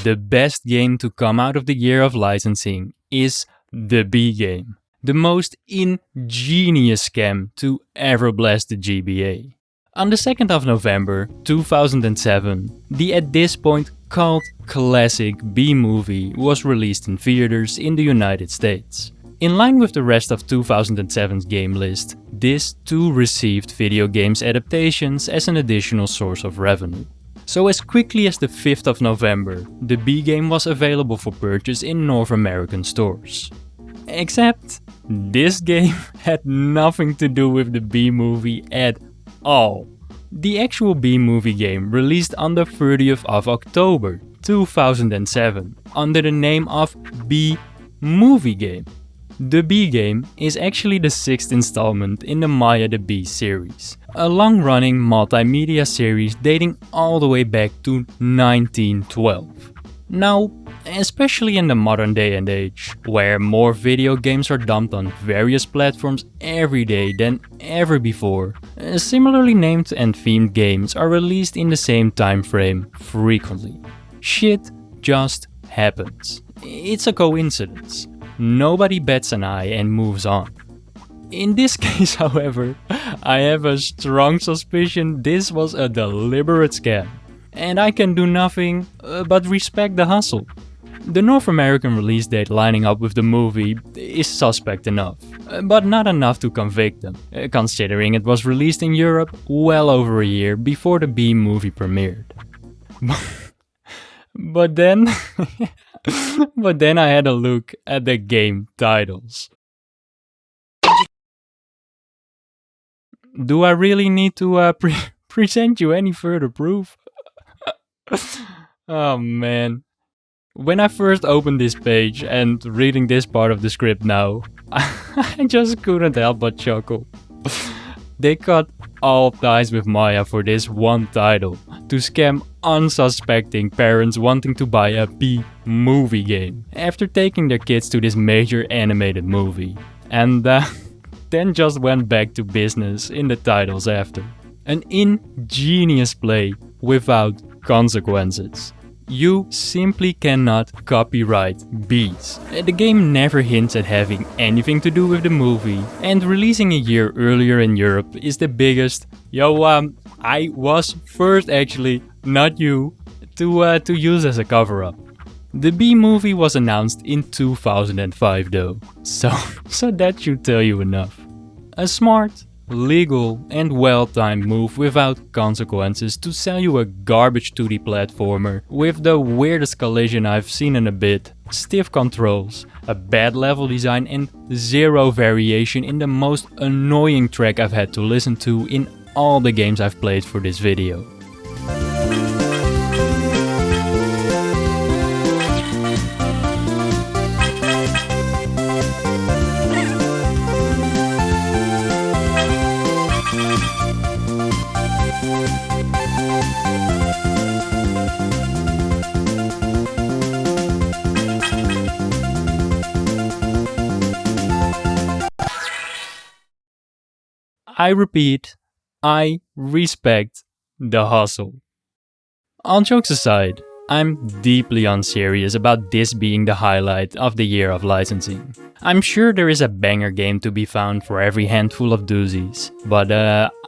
The best game to come out of the year of licensing is the B game, the most ingenious scam to ever blast the GBA. On the 2nd of November 2007, the at this point cult classic B movie was released in theaters in the United States. In line with the rest of 2007's game list, this too received video games adaptations as an additional source of revenue. So as quickly as the 5th of November, the B game was available for purchase in North American stores. Except, this game had nothing to do with the B movie at all. The actual B movie game released on the 30th of October 2007 under the name of B Movie Game. The B game is actually the 6th installment in the Maya the Bee series, a long-running multimedia series dating all the way back to 1912. Now, especially in the modern day and age, where more video games are dumped on various platforms every day than ever before, similarly named and themed games are released in the same time frame frequently. Shit just happens. It's a coincidence. Nobody bats an eye and moves on. In this case, however, I have a strong suspicion this was a deliberate scam. And I can do nothing but respect the hustle. The North American release date lining up with the movie is suspect enough, but not enough to convict them, considering it was released in Europe well over a year before the B movie premiered. But then I had a look at the game titles. Do I really need to present you any further proof? Oh man. When I first opened this page and reading this part of the script now, I just couldn't help but chuckle. They cut all ties with Maya for this one title, to scam unsuspecting parents wanting to buy a B movie game after taking their kids to this major animated movie, and then just went back to business in the titles after. An ingenious play without consequences. You simply cannot copyright bees. The game never hints at having anything to do with the movie, and releasing a year earlier in Europe is the biggest I was first actually, not you, to use as a cover-up. The B movie was announced in 2005 though, so that should tell you enough. A smart, legal and well-timed move without consequences to sell you a garbage 2D platformer with the weirdest collision I've seen in a bit, stiff controls, a bad level design and zero variation in the most annoying track I've had to listen to in all the games I've played for this video. I repeat, I respect the hustle. All jokes aside, I'm deeply unserious about this being the highlight of the year of licensing. I'm sure there is a banger game to be found for every handful of doozies, but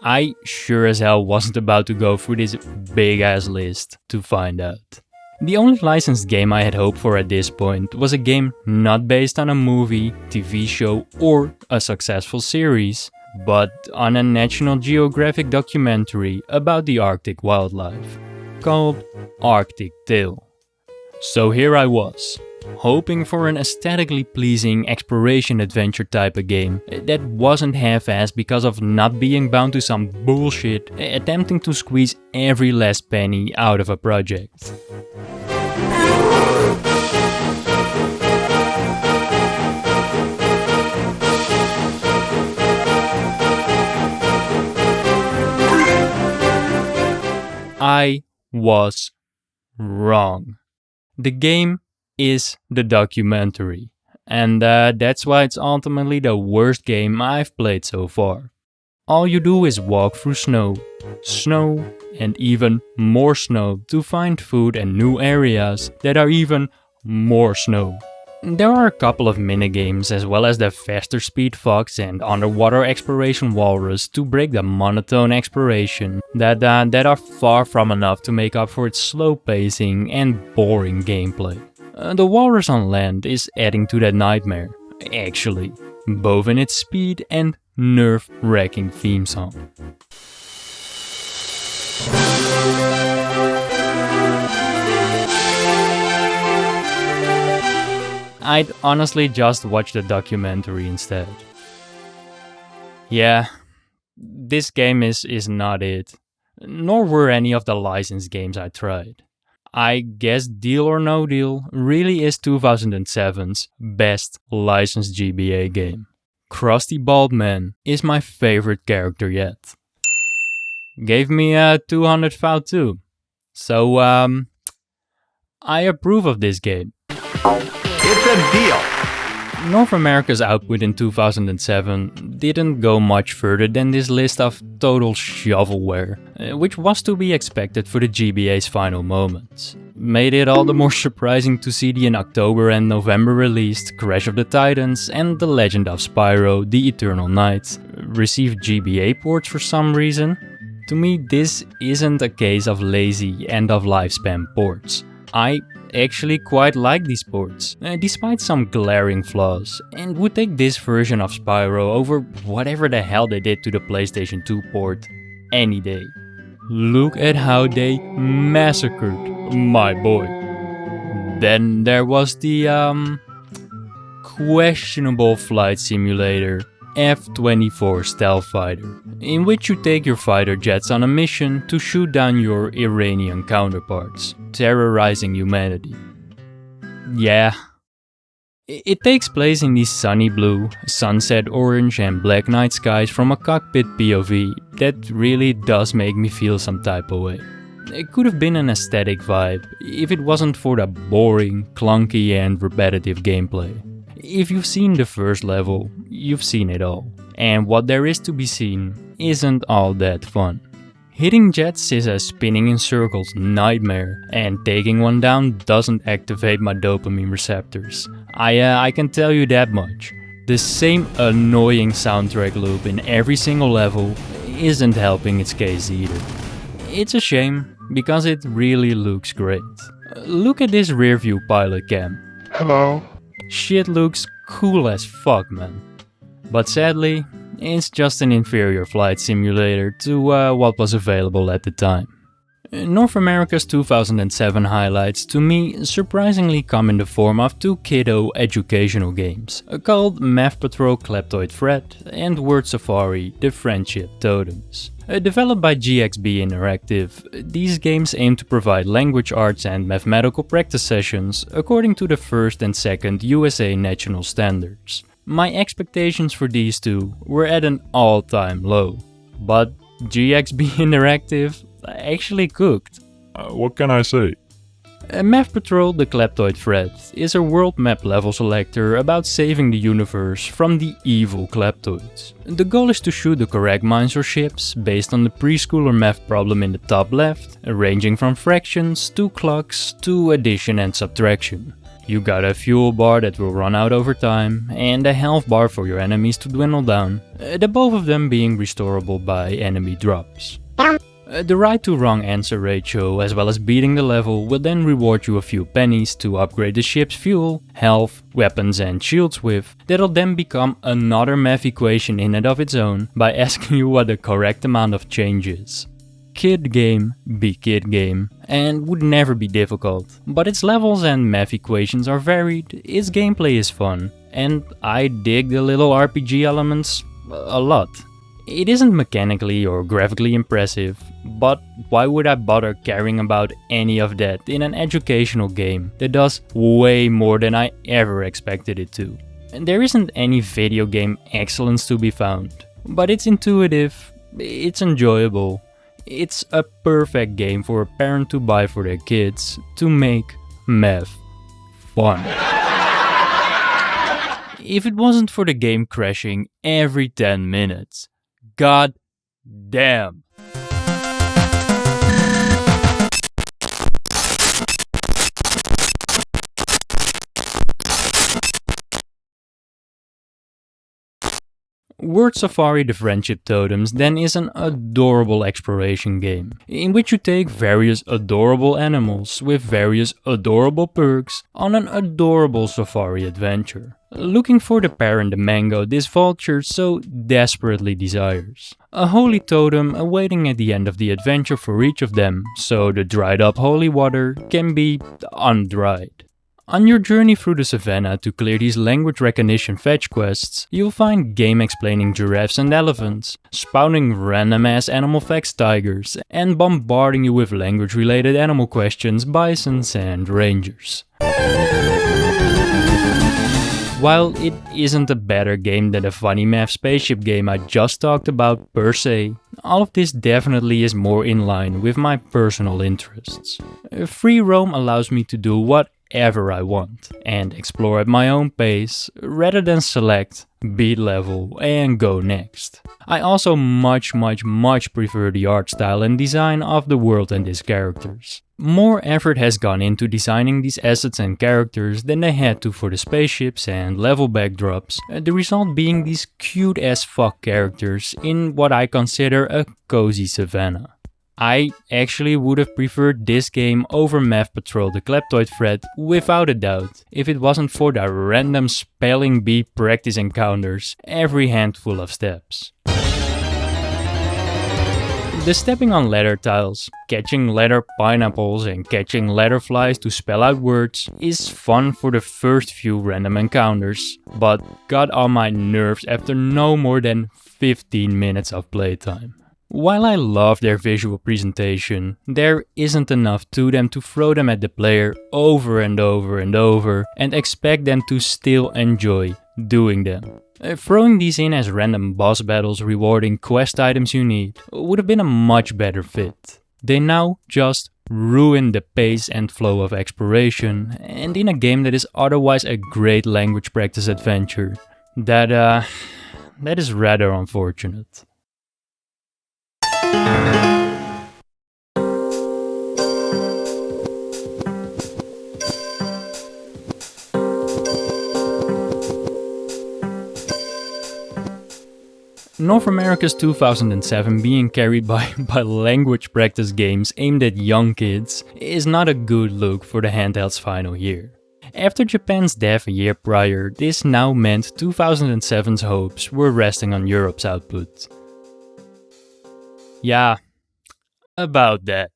I sure as hell wasn't about to go through this big ass list to find out. The only licensed game I had hoped for at this point was a game not based on a movie, TV show or a successful series, but on a National Geographic documentary about the Arctic wildlife, called Arctic Tale. So here I was, hoping for an aesthetically pleasing exploration adventure type of game that wasn't half-assed because of not being bound to some bullshit attempting to squeeze every last penny out of a project. I was wrong. The game is the documentary, and that's why it's ultimately the worst game I've played so far. All you do is walk through snow, and even more snow to find food and new areas that are even more snow. There are a couple of minigames as well as the faster speed fox and underwater exploration walrus to break the monotone exploration that are far from enough to make up for its slow pacing and boring gameplay. The walrus on land is adding to that nightmare, actually, both in its speed and nerve-wracking theme song. I'd honestly just watch the documentary instead. Yeah, this game is not it, nor were any of the licensed games I tried. I guess Deal or No Deal really is 2007's best licensed GBA game. Krusty Bald Man is my favorite character yet. Gave me a 200 fout too. So I approve of this game. It's a deal! North America's output in 2007 didn't go much further than this list of total shovelware, which was to be expected for the GBA's final moments. Made it all the more surprising to see the in October and November released Crash of the Titans and The Legend of Spyro: The Eternal Night receive GBA ports for some reason. To me, this isn't a case of lazy end-of-lifespan ports. I actually quite like these ports, despite some glaring flaws, and would take this version of Spyro over whatever the hell they did to the PlayStation 2 port any day. Look at how they massacred my boy. Then there was the questionable flight simulator F-24 Stealth Fighter, in which you take your fighter jets on a mission to shoot down your Iranian counterparts, terrorizing humanity. Yeah. It takes place in the sunny blue, sunset orange and black night skies from a cockpit POV that really does make me feel some type of way. It could have been an aesthetic vibe if it wasn't for the boring, clunky and repetitive gameplay. If you've seen the first level, you've seen it all, and what there is to be seen isn't all that fun. Hitting jets is a spinning in circles nightmare, and taking one down doesn't activate my dopamine receptors. I can tell you that much. The same annoying soundtrack loop in every single level isn't helping its case either. It's a shame, because it really looks great. Look at this rearview pilot cam. Hello. Shit looks cool as fuck, man. But sadly, it's just an inferior flight simulator to what was available at the time. North America's 2007 highlights to me surprisingly come in the form of two kiddo educational games, called Math Patrol Kleptoid Threat and Word Safari The Friendship Totems. Developed by GXB Interactive, these games aim to provide language arts and mathematical practice sessions according to the first and second USA national standards. My expectations for these two were at an all-time low, but GXB Interactive actually cooked. What can I say? Math Patrol The Kleptoid Threat is a world map level selector about saving the universe from the evil Kleptoids. The goal is to shoot the correct mines or ships based on the preschooler math problem in the top left, ranging from fractions to clocks to addition and subtraction. You got a fuel bar that will run out over time, and a health bar for your enemies to dwindle down, the both of them being restorable by enemy drops. The right to wrong answer ratio, as well as beating the level, will then reward you a few pennies to upgrade the ship's fuel, health, weapons and shields with, that'll then become another math equation in and of its own by asking you what the correct amount of change is. Kid game be kid game, and would never be difficult, but its levels and math equations are varied, its gameplay is fun, and I dig the little RPG elements a lot. It isn't mechanically or graphically impressive, but why would I bother caring about any of that in an educational game that does way more than I ever expected it to? And there isn't any video game excellence to be found, but it's intuitive, it's enjoyable, it's a perfect game for a parent to buy for their kids to make math fun. If it wasn't for the game crashing every 10 minutes, god damn. Word Safari the Friendship Totems then is an adorable exploration game, in which you take various adorable animals with various adorable perks on an adorable safari adventure, looking for the pear and the mango this vulture so desperately desires. A holy totem awaiting at the end of the adventure for each of them, so the dried up holy water can be undried. On your journey through the savannah to clear these language recognition fetch quests, you'll find game-explaining giraffes and elephants, spouting random-ass animal facts tigers, and bombarding you with language-related animal questions bisons and rangers. While it isn't a better game than the funny math spaceship game I just talked about per se, all of this definitely is more in line with my personal interests. Free roam allows me to do whatever I want and explore at my own pace rather than select, beat level and go next. I also much prefer the art style and design of the world and its characters. More effort has gone into designing these assets and characters than they had to for the spaceships and level backdrops, the result being these cute as fuck characters in what I consider a cozy savannah. I actually would have preferred this game over Math Patrol the Kleptoid thread without a doubt, if it wasn't for the random spelling bee practice encounters every handful of steps. The stepping on letter tiles, catching letter pineapples and catching letter flies to spell out words is fun for the first few random encounters, but got on my nerves after no more than 15 minutes of playtime. While I love their visual presentation, there isn't enough to them to throw them at the player over and over and expect them to still enjoy doing them. Throwing these in as random boss battles rewarding quest items you need would have been a much better fit. They now just ruin the pace and flow of exploration, and in a game that is otherwise a great language practice adventure, that is rather unfortunate. North America's 2007 being carried by language practice games aimed at young kids is not a good look for the handheld's final year. After Japan's death a year prior, this now meant 2007's hopes were resting on Europe's output. Yeah, about that.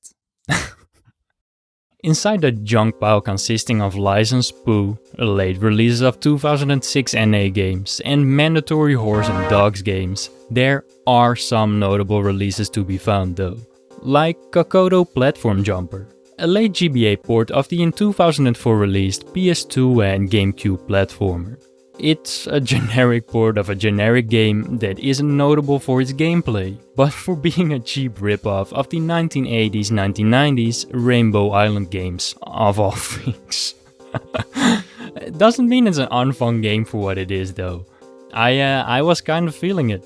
Inside the junk pile consisting of licensed poo, late releases of 2006 NA games, and mandatory horse and dogs games, there are some notable releases to be found though. Like Kokodo Platform Jumper, a late GBA port of the in 2004 released PS2 and GameCube platformer. It's a generic port of a generic game that isn't notable for its gameplay, but for being a cheap ripoff of the 1980s-1990s Rainbow Island games, of all things. It doesn't mean it's an unfun game for what it is though. I was kind of feeling it.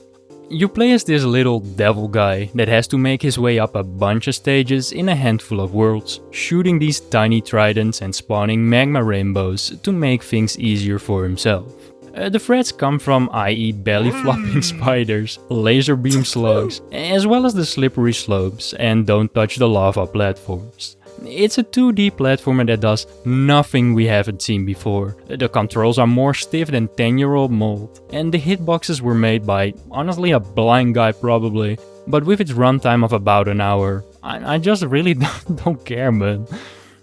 You play as this little devil guy that has to make his way up a bunch of stages in a handful of worlds, shooting these tiny tridents and spawning magma rainbows to make things easier for himself. The threats come from i.e. belly-flopping spiders, laser beam slugs, as well as the slippery slopes and don't touch the lava platforms. It's a 2D platformer that does nothing we haven't seen before. The controls are more stiff than 10-year-old mold, and the hitboxes were made by, honestly, a blind guy probably, but with its runtime of about an hour, I just really don't care, man.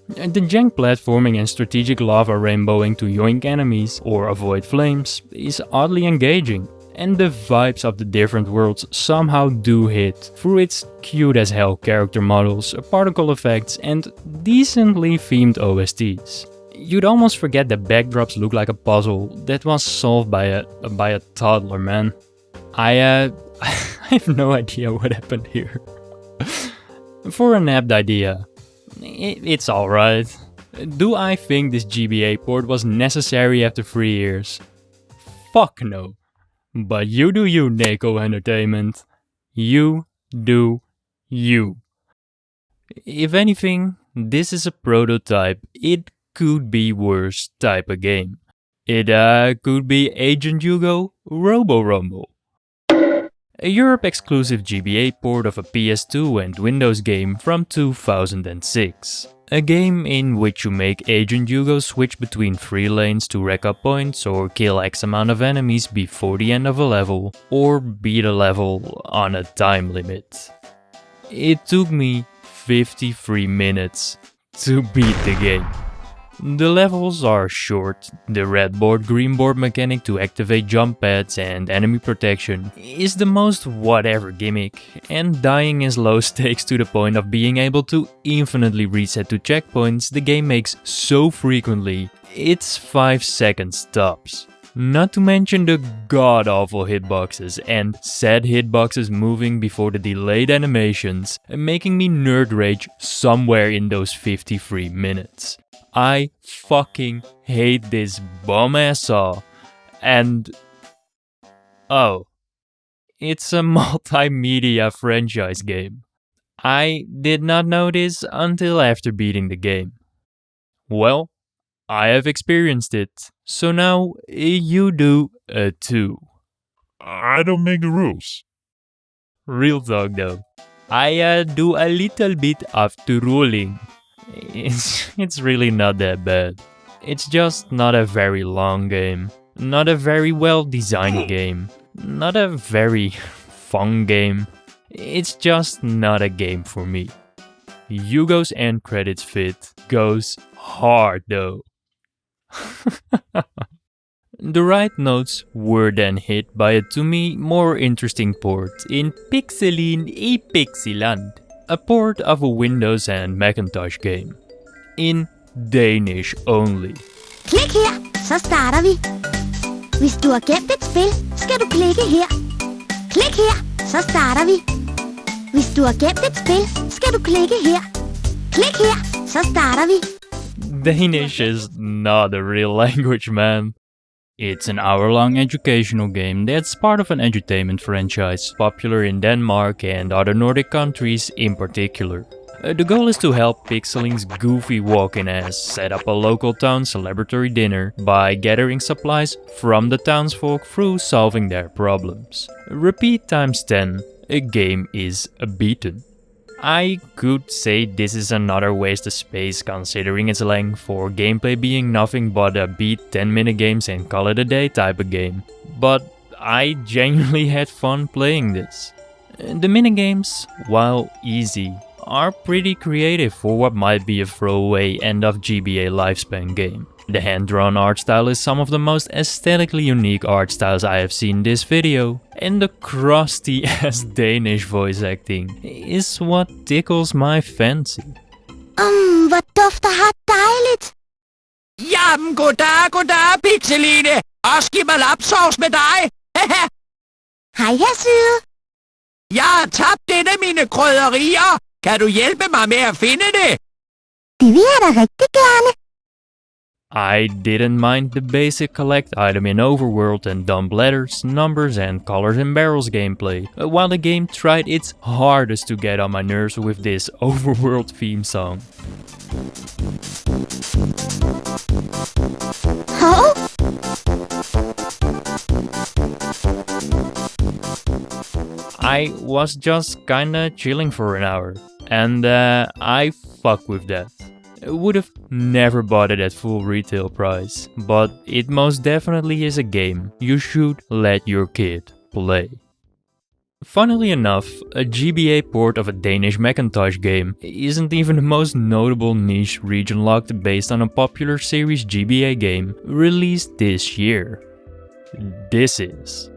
The jank platforming and strategic lava rainbowing to yoink enemies or avoid flames is oddly engaging, and the vibes of the different worlds somehow do hit through its cute as hell character models, particle effects and decently themed OSTs. You'd almost forget that backdrops look like a puzzle that was solved by a toddler, man. I have no idea what happened here. For an apt idea, it's alright. Do I think this GBA port was necessary after 3 years? Fuck no. But you do you, Neko Entertainment. You do you. If anything, this is a prototype, it could be worse type of game. It could be Agent Hugo Robo Rumble. a Europe-exclusive GBA port of a PS2 and Windows game from 2006. A game in which you make Agent Hugo switch between 3 lanes to rack up points or kill X amount of enemies before the end of a level, or beat a level on a time limit. It took me 53 minutes to beat the game. The levels are short, the red board green board mechanic to activate jump pads and enemy protection is the most whatever gimmick, and dying is low stakes to the point of being able to infinitely reset to checkpoints the game makes so frequently, it's 5 seconds tops. Not to mention the god-awful hitboxes and sad hitboxes moving before the delayed animations, making me nerd rage somewhere in those 53 minutes. I fucking hate this bum-ass saw, and oh, it's a multimedia franchise game. I did not know this until after beating the game. Well, I have experienced it, so now you do too. I don't make the rules. Real talk though, I do a little bit of the ruling. It's really not that bad. It's just not a very long game, not a very well designed game, not a very fun game. It's just not a game for me. Hugo's end credits fit goes hard though. The right notes were then hit by a to me more interesting port in Pixeline i Pixieland, a port of a Windows and Macintosh game. In Danish only. Klik her, så starter vi. Hvis du har gemt et spil, skal du klikke her. Klik her, så starter vi. Hvis du har gemt et spil, skal du klikke her. Klik her, så starter vi. Danish is not a real language, man. It's an hour-long educational game that's part of an edutainment franchise, popular in Denmark and other Nordic countries in particular. The goal is to help Pixeline's goofy walking ass set up a local town celebratory dinner by gathering supplies from the townsfolk through solving their problems. Repeat times 10, a game is beaten. I could say this is another waste of space considering its length for gameplay being nothing but a beat 10-minute games and call it a day type of game, but I genuinely had fun playing this. The minigames, while easy, are pretty creative for what might be a throwaway end of GBA lifespan game. The hand-drawn art style is some of the most aesthetically unique art styles I have seen in this video, and the crusty ass Danish voice acting is what tickles my fancy. Hvor dufter her dejligt. Jamen, goddag, Pixeline. Også giv mig lapsovs med dig. Hej, her Syde. Jeg har tabt et af mine krydderier. Kan du hjælpe mig med at finde det? Det vil jeg da rigtig gerne. I didn't mind the basic collect item in overworld and dump letters, numbers and colors and barrels gameplay, while the game tried its hardest to get on my nerves with this overworld theme song. Hov. I was just kinda chilling for an hour, and I fuck with that. Would have never bought it at full retail price, but it most definitely is a game you should let your kid play. Funnily enough, a GBA port of a Danish Macintosh game isn't even the most notable niche region locked based on a popular series GBA game released this year. This is...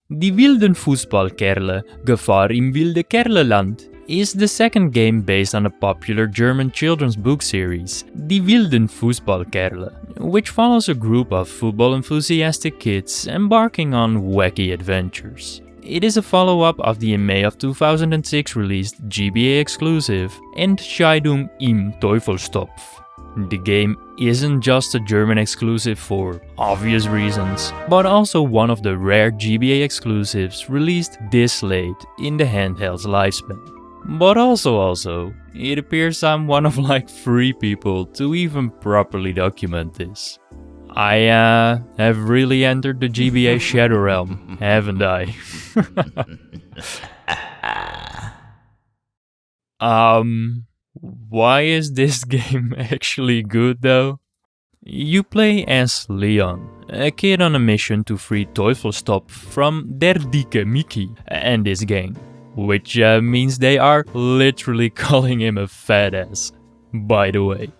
Die wilden Fußballkerle, Gefahr im wilde Kerleland, is the second game based on a popular German children's book series, Die wilden Fußballkerle, which follows a group of football enthusiastic kids embarking on wacky adventures. It is a follow-up of the in May of 2006 released GBA exclusive Entscheidung im Teufelstopf. The game isn't just a German exclusive for obvious reasons, but also one of the rare GBA exclusives released this late in the handheld's lifespan. But also, it appears I'm one of like 3 people to even properly document this. I have really entered the GBA Shadow Realm, haven't I? Why is this game actually good though? You play as Leon, a kid on a mission to free Teufelstop from Der Dicke Mickey and his gang, which means they are literally calling him a fat ass, by the way.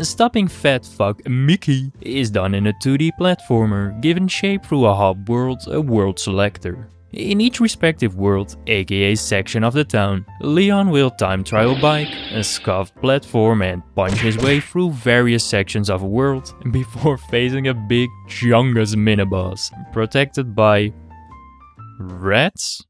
Stopping fat fuck Mickey is done in a 2D platformer, given shape through a hub world, a world selector. In each respective world, aka section of the town, Leon will time trial bike, a scuffed platform and punch his way through various sections of a world before facing a big chungus miniboss, protected by rats?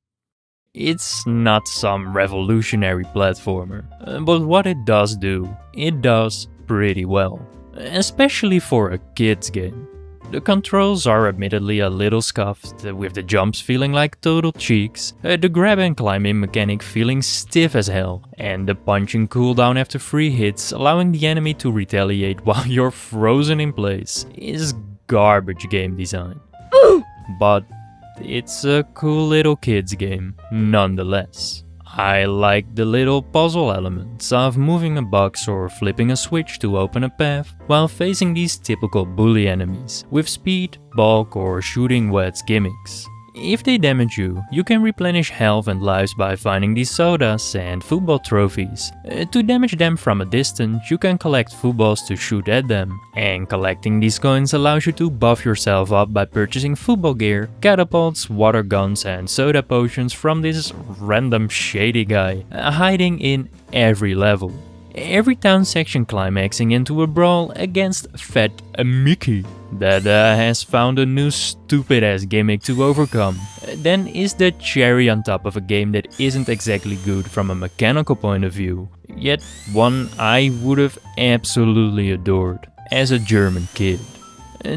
It's not some revolutionary platformer, but what it does do, it does pretty well, especially for a kid's game. The controls are admittedly a little scuffed, with the jumps feeling like total cheeks, the grab and climbing mechanic feeling stiff as hell, and the punching cooldown after 3 hits allowing the enemy to retaliate while you're frozen in place is garbage game design. But it's a cool little kids game, nonetheless. I like the little puzzle elements of moving a box or flipping a switch to open a path while facing these typical bully enemies with speed, bulk or shooting wets gimmicks. If they damage you, you can replenish health and lives by finding these sodas and football trophies. To damage them from a distance, you can collect footballs to shoot at them, and collecting these coins allows you to buff yourself up by purchasing football gear, catapults, water guns and soda potions from this random shady guy, hiding in every level. Every town section climaxing into a brawl against Fat Mickey that has found a new stupid ass gimmick to overcome. Then is the cherry on top of a game that isn't exactly good from a mechanical point of view, yet one I would have absolutely adored as a German kid.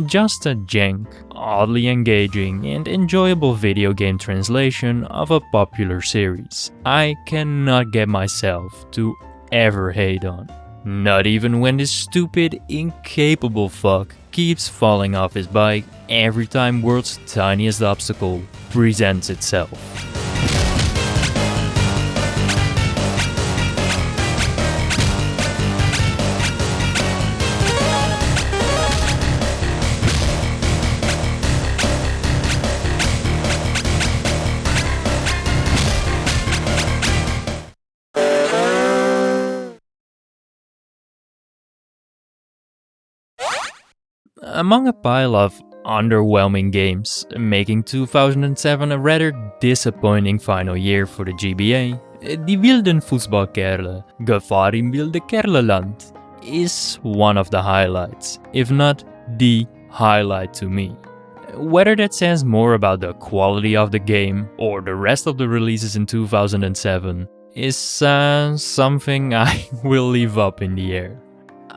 Just a jank, oddly engaging and enjoyable video game translation of a popular series I cannot get myself to ever hate on. Not even when this stupid, incapable fuck keeps falling off his bike every time world's tiniest obstacle presents itself. Among a pile of underwhelming games, making 2007 a rather disappointing final year for the GBA, Die wilden Fußballkerle, Gefahr im wilde Kerleland, is one of the highlights, if not the highlight to me. Whether that says more about the quality of the game or the rest of the releases in 2007 is something I will leave up in the air.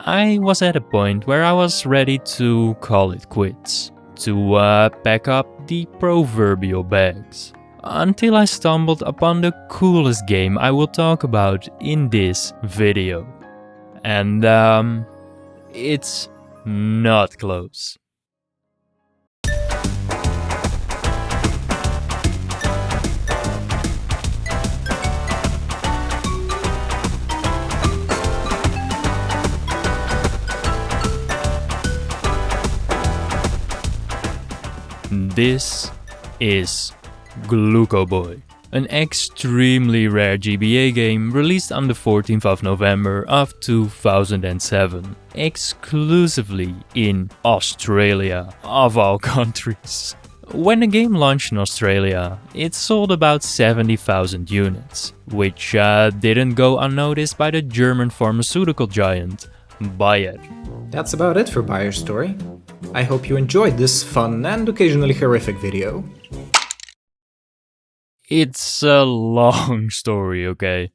I was at a point where I was ready to call it quits, to pack up the proverbial bags, until I stumbled upon the coolest game I will talk about in this video. And it's not close. This is Glucoboy, an extremely rare GBA game released on the 14th of November of 2007, exclusively in Australia, of all countries. When the game launched in Australia, it sold about 70,000 units, which didn't go unnoticed by the German pharmaceutical giant Bayer. That's about it for Bayer's story. I hope you enjoyed this fun and occasionally horrific video. It's a long story, okay?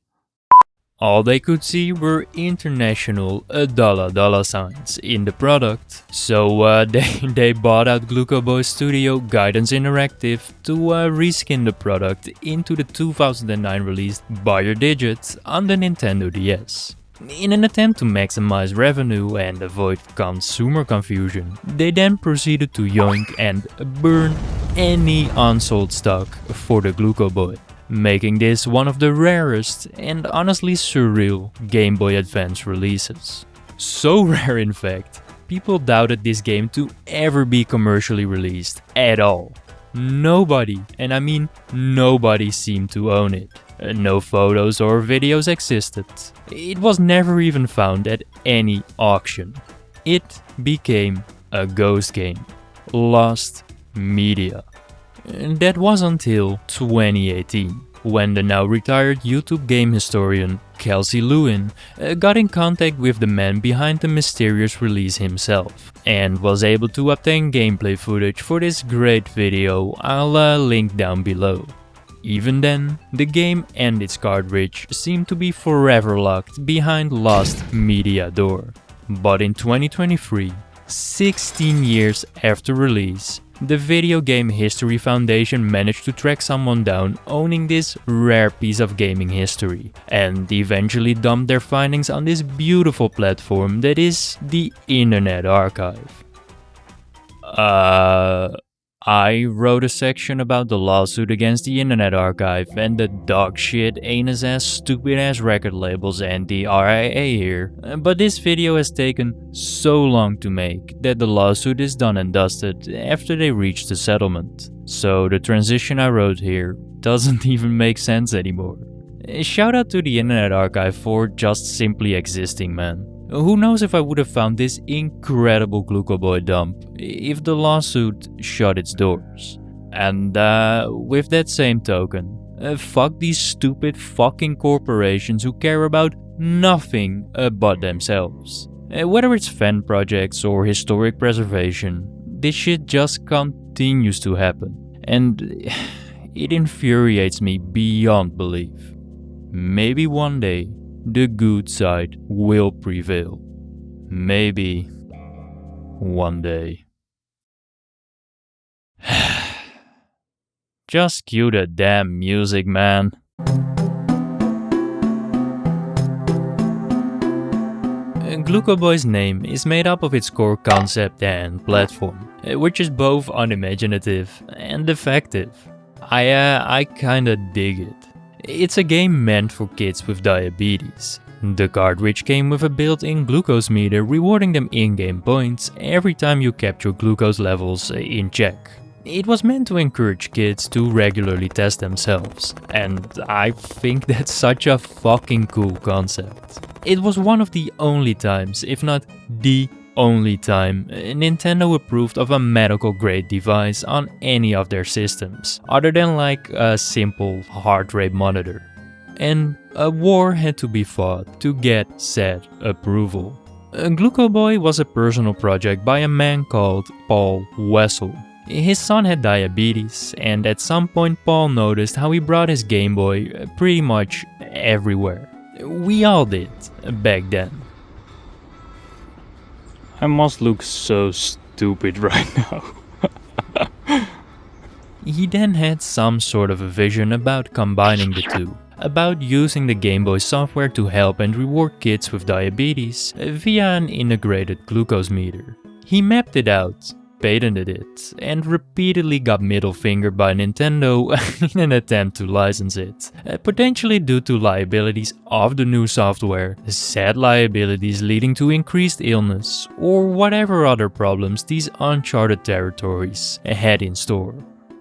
All they could see were international dollar signs in the product, so they bought out Glucoboy studio Guidance Interactive to reskin the product into the 2009 released Bayer Digit on the Nintendo DS. In an attempt to maximize revenue and avoid consumer confusion, they then proceeded to yoink and burn any unsold stock for the Glucoboy, making this one of the rarest and honestly surreal Game Boy Advance releases. So rare in fact, people doubted this game to ever be commercially released at all. Nobody, and I mean nobody, seemed to own it. No photos or videos existed. It was never even found at any auction. It became a ghost game. Lost media. That was until 2018, when the now retired YouTube game historian Calciobit got in contact with the man behind the mysterious release himself, and was able to obtain gameplay footage for this great video. I'll link down below. Even then, the game and its cartridge seemed to be forever locked behind lost media door. But in 2023, 16 years after release, the Video Game History Foundation managed to track someone down owning this rare piece of gaming history, and eventually dumped their findings on this beautiful platform that is the Internet Archive. I wrote a section about the lawsuit against the Internet Archive and the dog shit, anus ass, stupid ass record labels and the RIA here, but this video has taken so long to make that the lawsuit is done and dusted after they reached a settlement. So the transition I wrote here doesn't even make sense anymore. Shout out to the Internet Archive for just simply existing, man. Who knows if I would have found this incredible Glucoboy dump if the lawsuit shut its doors. And with that same token, fuck these stupid fucking corporations who care about nothing but themselves. Whether it's fan projects or historic preservation, this shit just continues to happen. And it infuriates me beyond belief. Maybe one day, the good side will prevail. Maybe one day. Just cue the damn music, man. Glucoboy's name is made up of its core concept and platform, which is both unimaginative and effective. I kinda dig it. It's a game meant for kids with diabetes. The cartridge came with a built-in glucose meter, rewarding them in-game points every time you kept your glucose levels in check. It was meant to encourage kids to regularly test themselves, and I think that's such a fucking cool concept. It was one of the only times, if not the only time, Nintendo approved of a medical grade device on any of their systems, other than like a simple heart rate monitor. And a war had to be fought to get said approval. Glucoboy was a personal project by a man called Paul Wessel. His son had diabetes, and at some point Paul noticed how he brought his Game Boy pretty much everywhere. We all did back then. I must look so stupid right now. He then had some sort of a vision about combining the two, about using the Game Boy software to help and reward kids with diabetes via an integrated glucose meter. He mapped it out, patented it, and repeatedly got middle fingered by Nintendo in an attempt to license it, potentially due to liabilities of the new software, said liabilities leading to increased illness, or whatever other problems these uncharted territories had in store.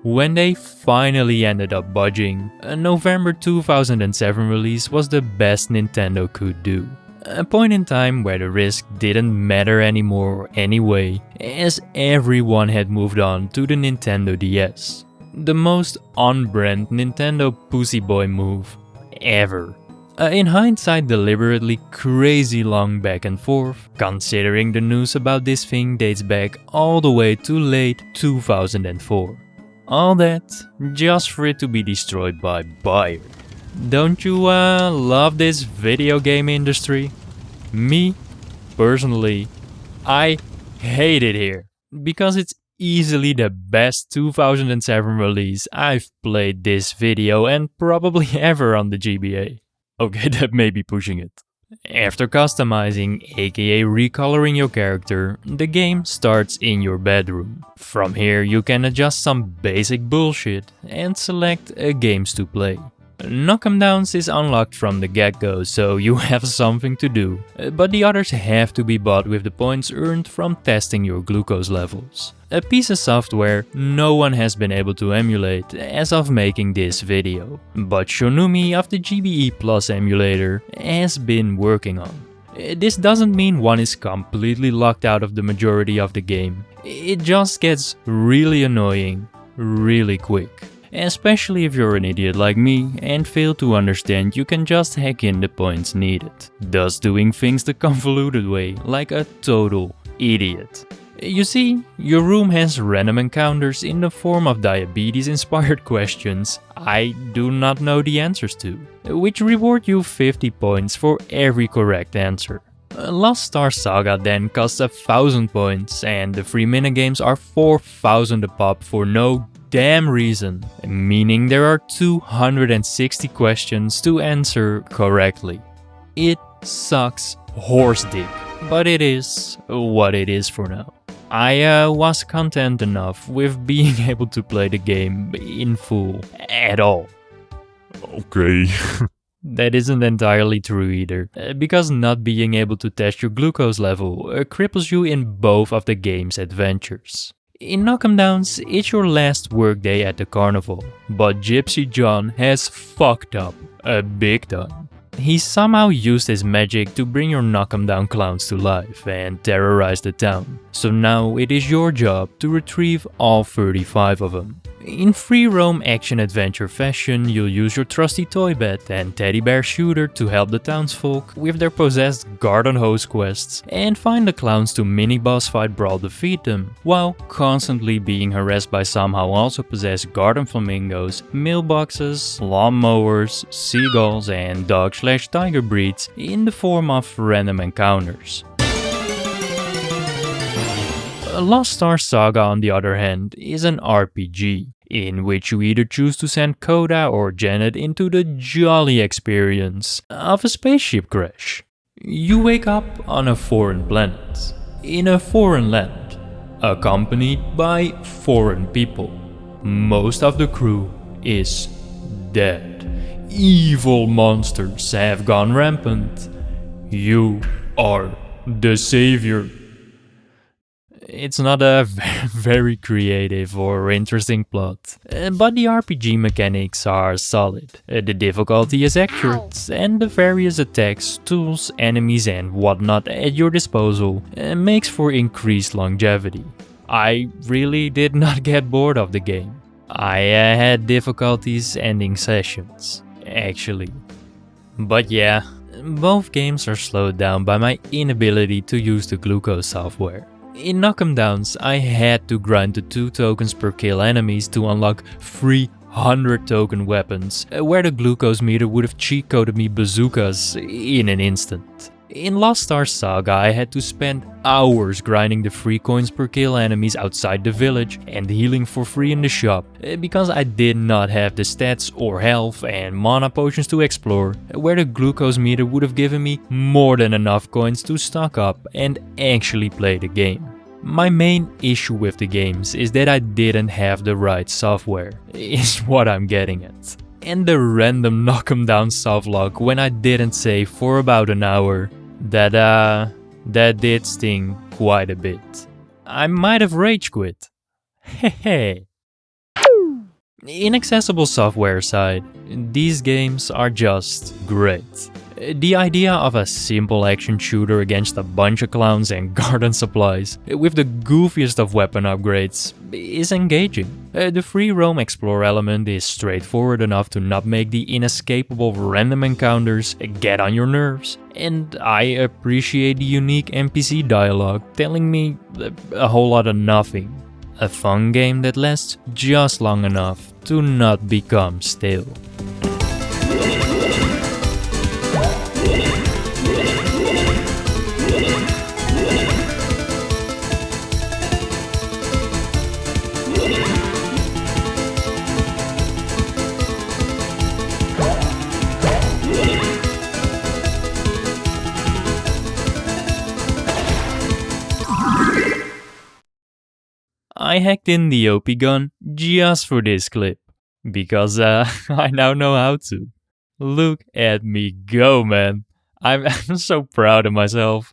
When they finally ended up budging, a November 2007 release was the best Nintendo could do. A point in time where the risk didn't matter anymore anyway, as everyone had moved on to the Nintendo DS. The most on-brand Nintendo pussy boy move ever. In hindsight, deliberately crazy long back and forth, considering the news about this thing dates back all the way to late 2004. All that just for it to be destroyed by Bayer. Don't you love this video game industry? Me, personally, I hate it here, because it's easily the best 2007 release I've played this video and probably ever on the GBA. Okay, that may be pushing it. After customizing, aka recoloring your character, the game starts in your bedroom. From here you can adjust some basic bullshit and select games to play. Knock 'em Downs is unlocked from the get-go, so you have something to do, but the others have to be bought with the points earned from testing your glucose levels. A piece of software no one has been able to emulate as of making this video, but Shonumi of the GBE Plus emulator has been working on. This doesn't mean one is completely locked out of the majority of the game, it just gets really annoying really quick. Especially if you're an idiot like me and fail to understand you can just hack in the points needed, thus doing things the convoluted way like a total idiot. You see, your room has random encounters in the form of diabetes-inspired questions I do not know the answers to, which reward you 50 points for every correct answer. Lost Star Saga then costs 1000 points and the free minigames are 4000 a pop for no damn reason, meaning there are 260 questions to answer correctly. It sucks horse dick, but it is what it is for now. I was content enough with being able to play the game in full at all. Okay. That isn't entirely true either, because not being able to test your glucose level cripples you in both of the game's adventures. In Knock 'em Downs, it's your last workday at the carnival, but Gypsy John has fucked up big time. He somehow used his magic to bring your Knock 'em Down clowns to life and terrorize the town, so now it is your job to retrieve all 35 of them. In free roam action adventure fashion, you'll use your trusty toy bed and teddy bear shooter to help the townsfolk with their possessed garden hose quests and find the clowns to mini boss fight brawl defeat them, while constantly being harassed by somehow also possessed garden flamingos, mailboxes, lawnmowers, seagulls and dog/tiger breeds in the form of random encounters. Lost Star Saga, on the other hand, is an RPG, in which you either choose to send Koda or Janet into the jolly experience of a spaceship crash. You wake up on a foreign planet, in a foreign land, accompanied by foreign people. Most of the crew is dead. Evil monsters have gone rampant. You are the savior. It's not a very creative or interesting plot, but the RPG mechanics are solid. The difficulty is accurate, and the various attacks, tools, enemies and whatnot at your disposal makes for increased longevity. I really did not get bored of the game. I had difficulties ending sessions, actually. But yeah, both games are slowed down by my inability to use the glucose software. In Knock 'em Downs, I had to grind to 2 tokens per kill enemies to unlock 300 token weapons, where the glucose meter would have cheat coded me bazookas in an instant. In Lost Star Saga, I had to spend hours grinding the 3 coins per kill enemies outside the village and healing for free in the shop, because I did not have the stats or health and mana potions to explore, where the glucose meter would have given me more than enough coins to stock up and actually play the game. My main issue with the games is that I didn't have the right software, is what I'm getting at. And the random Knock 'em Down softlock when I didn't save for about an hour, that did sting quite a bit. I might have rage quit. Hehe. Inaccessible software aside, these games are just great. The idea of a simple action shooter against a bunch of clowns and garden supplies, with the goofiest of weapon upgrades, is engaging. The free roam explore element is straightforward enough to not make the inescapable random encounters get on your nerves, and I appreciate the unique NPC dialogue telling me a whole lot of nothing. A fun game that lasts just long enough to not become stale. I hacked in the OP gun just for this clip, because I now know how to. Look at me go, man. I'm so proud of myself.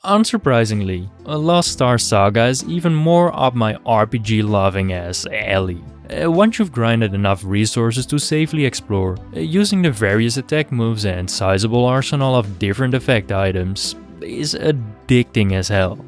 Unsurprisingly, Lost Star Saga is even more up my RPG-loving ass alley. Once you've grinded enough resources to safely explore, using the various attack moves and sizable arsenal of different effect items is addicting as hell.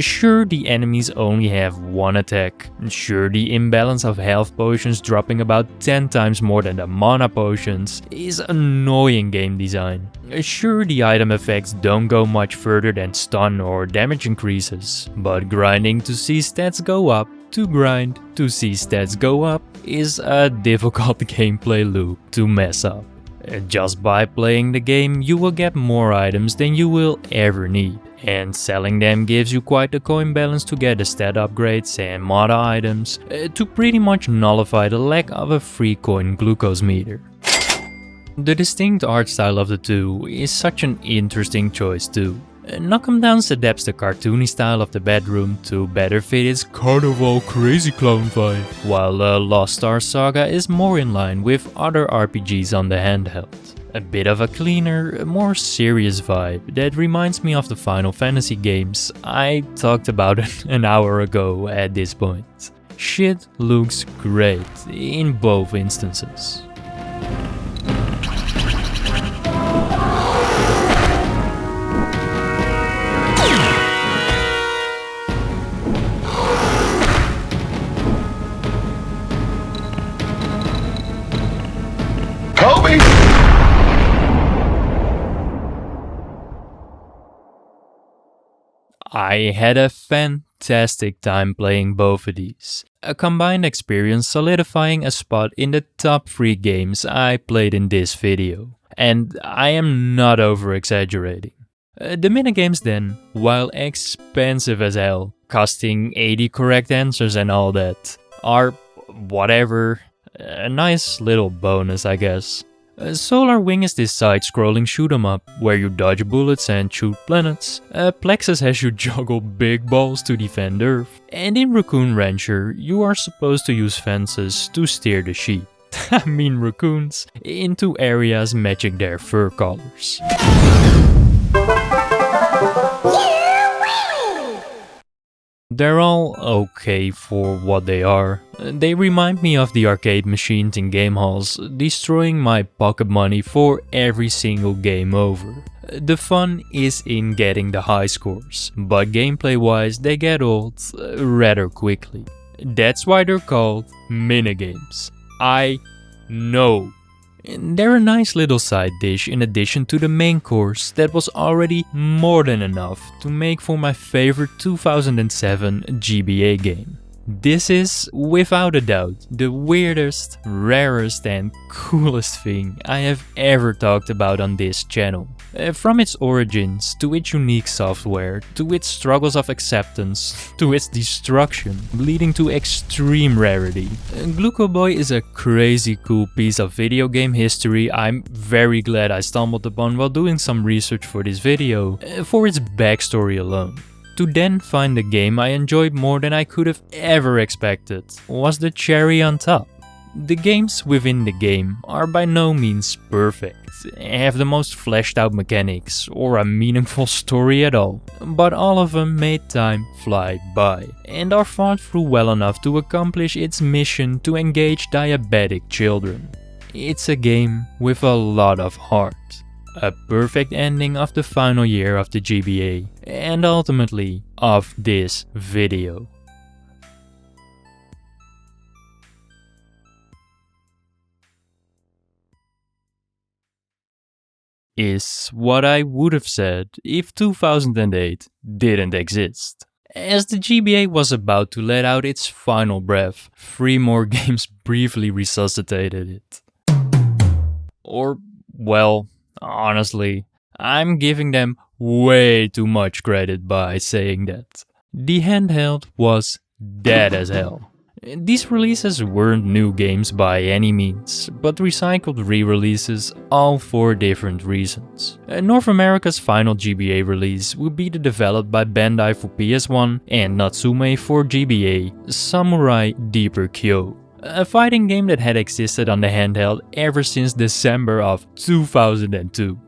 Sure, the enemies only have one attack. Sure, the imbalance of health potions dropping about 10 times more than the mana potions is annoying game design. Sure, the item effects don't go much further than stun or damage increases, but grinding to see stats go up to grind to see stats go up is a difficult gameplay loop to mess up. Just by playing the game, you will get more items than you will ever need, and selling them gives you quite the coin balance to get the stat upgrades and mana items to pretty much nullify the lack of a free coin glucose meter. The distinct art style of the two is such an interesting choice too. Knock'em Downs adapts the cartoony style of the bedroom to better fit its carnival crazy clown vibe, while Lost Star Saga is more in line with other RPGs on the handheld. A bit of a cleaner, more serious vibe that reminds me of the Final Fantasy games I talked about an hour ago at this point. Shit looks great in both instances. I had a fantastic time playing both of these. A combined experience solidifying a spot in the top 3 games I played in this video. And I am not over-exaggerating. The minigames then, while expensive as hell, costing 80 correct answers and all that, are whatever, a nice little bonus I guess. Solar Wing is this side-scrolling shoot-em-up, where you dodge bullets and shoot planets. Plexus has you juggle big balls to defend Earth. And in Raccoon Rancher, you are supposed to use fences to steer the sheep, I mean raccoons, into areas matching their fur colors. They're all okay for what they are. They remind me of the arcade machines in game halls, destroying my pocket money for every single game over. The fun is in getting the high scores, but gameplay-wise they get old rather quickly. That's why they're called minigames. I know. They're a nice little side dish in addition to the main course that was already more than enough to make for my favorite 2007 GBA game. This is, without a doubt, the weirdest, rarest and coolest thing I have ever talked about on this channel. From its origins, to its unique software, to its struggles of acceptance, to its destruction, leading to extreme rarity. Glucoboy is a crazy cool piece of video game history I'm very glad I stumbled upon while doing some research for this video, for its backstory alone. To then find a game I enjoyed more than I could have ever expected was the cherry on top. The games within the game are by no means perfect, have the most fleshed out mechanics or a meaningful story at all, but all of them made time fly by and are thought through well enough to accomplish its mission to engage diabetic children. It's a game with a lot of heart. A perfect ending of the final year of the GBA, and ultimately of this video. Is what I would have said if 2008 didn't exist. As the GBA was about to let out its final breath, 3 more games briefly resuscitated it. Or, well, honestly, I'm giving them way too much credit by saying that. The handheld was dead as hell. These releases weren't new games by any means, but recycled re-releases, all for different reasons. North America's final GBA release would be developed by Bandai for PS1 and Natsume for GBA, Samurai Deeper Kyo, a fighting game that had existed on the handheld ever since December of 2002.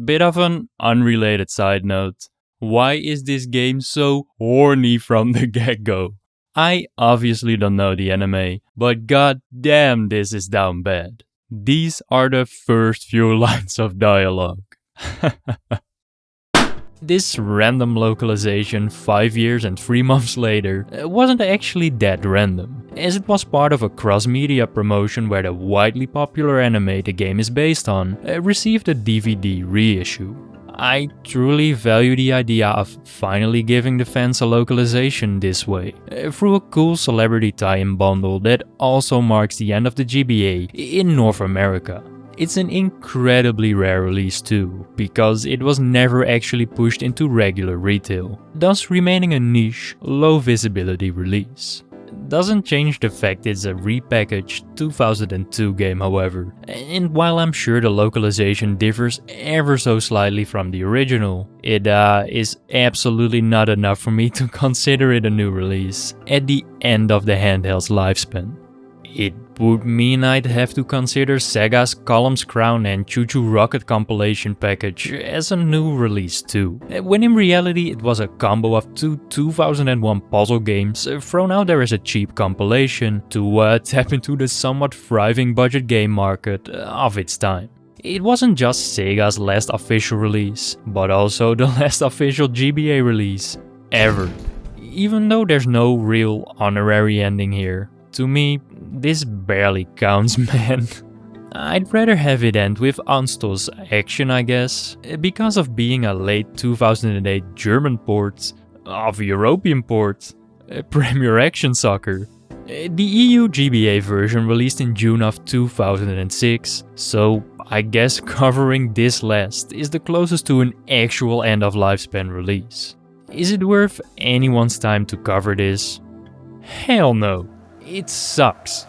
Bit of an unrelated side note. Why is this game so horny from the get-go? I obviously don't know the anime, but god damn this is down bad. These are the first few lines of dialogue. This random localization 5 years and 3 months later wasn't actually that random, as it was part of a cross-media promotion where the widely popular anime the game is based on received a DVD reissue. I truly value the idea of finally giving the fans a localization this way, through a cool celebrity tie-in bundle that also marks the end of the GBA in North America. It's an incredibly rare release too, because it was never actually pushed into regular retail, thus remaining a niche, low visibility release. Doesn't change the fact it's a repackaged 2002 game, however, and while I'm sure the localization differs ever so slightly from the original, it is absolutely not enough for me to consider it a new release at the end of the handheld's lifespan. It would mean I'd have to consider Sega's Columns Crown and Choo Choo Rocket compilation package as a new release too, when in reality it was a combo of two 2001 puzzle games thrown out there as a cheap compilation to tap into the somewhat thriving budget game market of its time. It wasn't just Sega's last official release, but also the last official GBA release ever. Even though there's no real honorary ending here, to me, this barely counts, man. I'd rather have it end with Anstoss Action, I guess, because of being a late 2008 German port of a European port, Premier Action Soccer. The EU GBA version released in June of 2006, so I guess covering this last is the closest to an actual end of lifespan release. Is it worth anyone's time to cover this? Hell no. It sucks.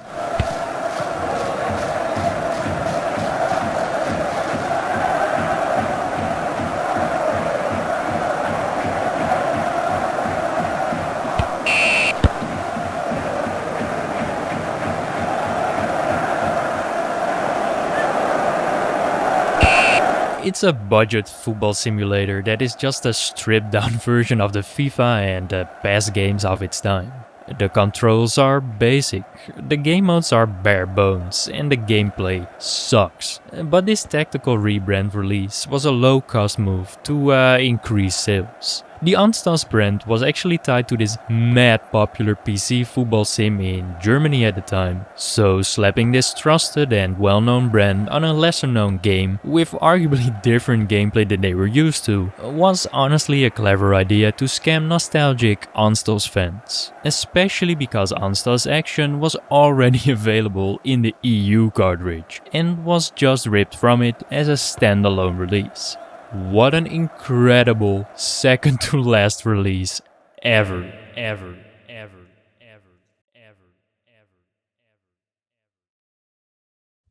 It's a budget football simulator that is just a stripped down version of the FIFA and the PES games of its time. The controls are basic, the game modes are bare bones, and the gameplay sucks. But this tactical rebrand release was a low-cost move to increase sales. The Anstoss brand was actually tied to this mad popular PC football sim in Germany at the time, so slapping this trusted and well-known brand on a lesser-known game with arguably different gameplay than they were used to was honestly a clever idea to scam nostalgic Anstoss fans, especially because Anstoss Action was already available in the EU cartridge and was just ripped from it as a standalone release. What an incredible second to last release ever.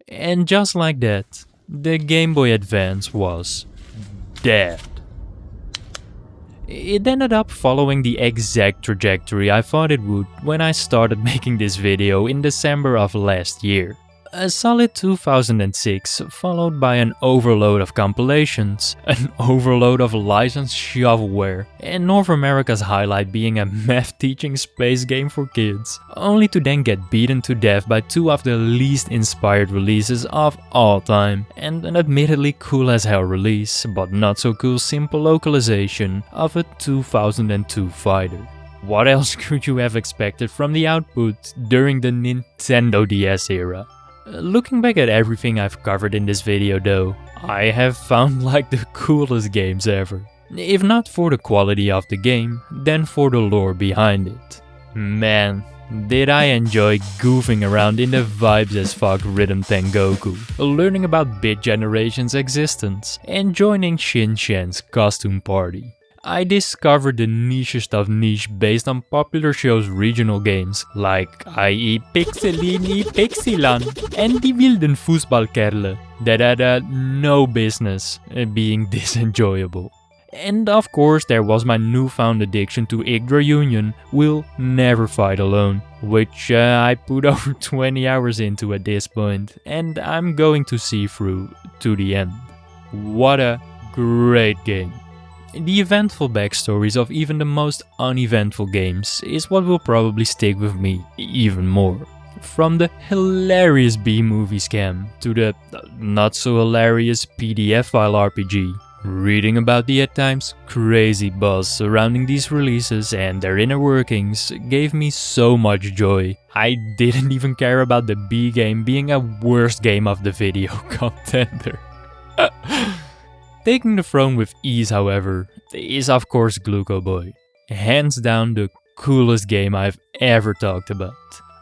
And just like that, the Game Boy Advance was dead. It ended up following the exact trajectory I thought it would when I started making this video in December of last year. A solid 2006 followed by an overload of compilations, an overload of licensed shovelware, and North America's highlight being a math teaching space game for kids, only to then get beaten to death by two of the least inspired releases of all time, and an admittedly cool as hell release, but not so cool simple localization of a 2002 fighter. What else could you have expected from the output during the Nintendo DS era? Looking back at everything I've covered in this video though, I have found like the coolest games ever. If not for the quality of the game, then for the lore behind it. Man, did I enjoy goofing around in the vibes as fuck rhythm Tengoku, learning about Bit Generation's existence, and joining Shin-chan's costume party. I discovered the nichest of niche based on popular shows' regional games, like i.e. Pixeline, Pixieland, and Die wilden Fußballkerle, that had no business being this enjoyable. And of course there was my newfound addiction to Yggdra Union, Will Never Fight Alone, which I put over 20 hours into at this point, and I'm going to see through to the end. What a great game. The eventful backstories of even the most uneventful games is what will probably stick with me even more. From the hilarious B-movie scam to the not so hilarious PDF file RPG. Reading about the at times crazy buzz surrounding these releases and their inner workings gave me so much joy. I didn't even care about the B game being a worst game of the video contender. Taking the throne with ease, however, is of course Glucoboy. Hands down the coolest game I've ever talked about.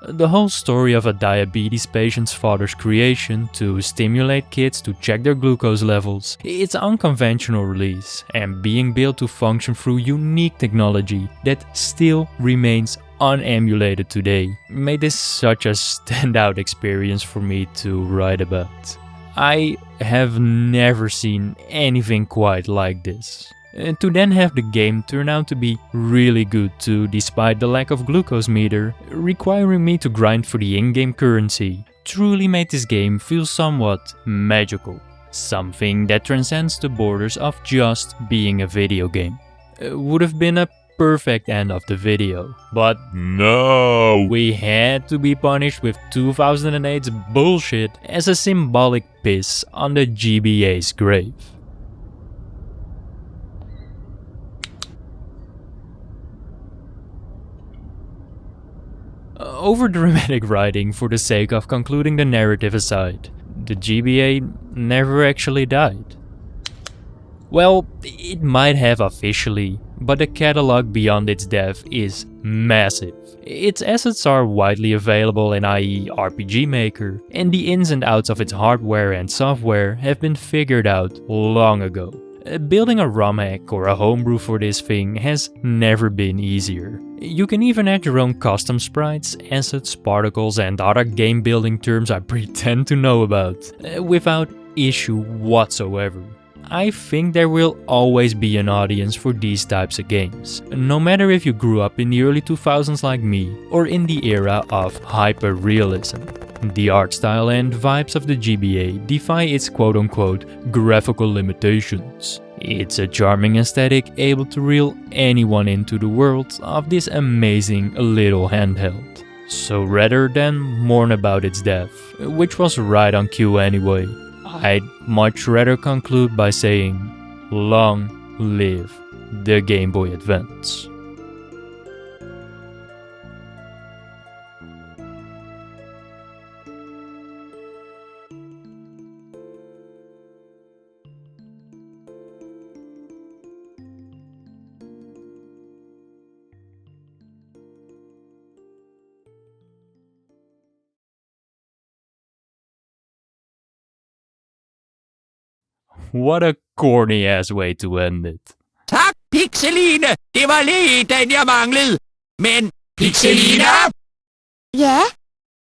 The whole story of a diabetes patient's father's creation to stimulate kids to check their glucose levels, its unconventional release, and being built to function through unique technology that still remains unemulated today, made this such a standout experience for me to write about. I have never seen anything quite like this. And to then have the game turn out to be really good too, despite the lack of glucose meter, requiring me to grind for the in-game currency, truly made this game feel somewhat magical. Something that transcends the borders of just being a video game. Would have been a perfect end of the video, but No! we had to be punished with 2008's bullshit as a symbolic piss on the GBA's grave. Over-dramatic writing for the sake of concluding the narrative aside, the GBA never actually died. Well, it might have officially, but the catalog beyond its death is massive. Its assets are widely available in i.e. RPG Maker, and the ins and outs of its hardware and software have been figured out long ago. Building a ROM hack or a homebrew for this thing has never been easier. You can even add your own custom sprites, assets, particles and other game building terms I pretend to know about, without issue whatsoever. I think there will always be an audience for these types of games, no matter if you grew up in the early 2000s like me, or in the era of hyper-realism. The art style and vibes of the GBA defy its quote-unquote graphical limitations. It's a charming aesthetic able to reel anyone into the world of this amazing little handheld. So rather than mourn about its death, which was right on cue anyway, I'd much rather conclude by saying, long live the Game Boy Advance. What a corny ass way to end it. Tak, Pixeline. Det var lige den, jeg manglede. Men, Pixeline? Ja,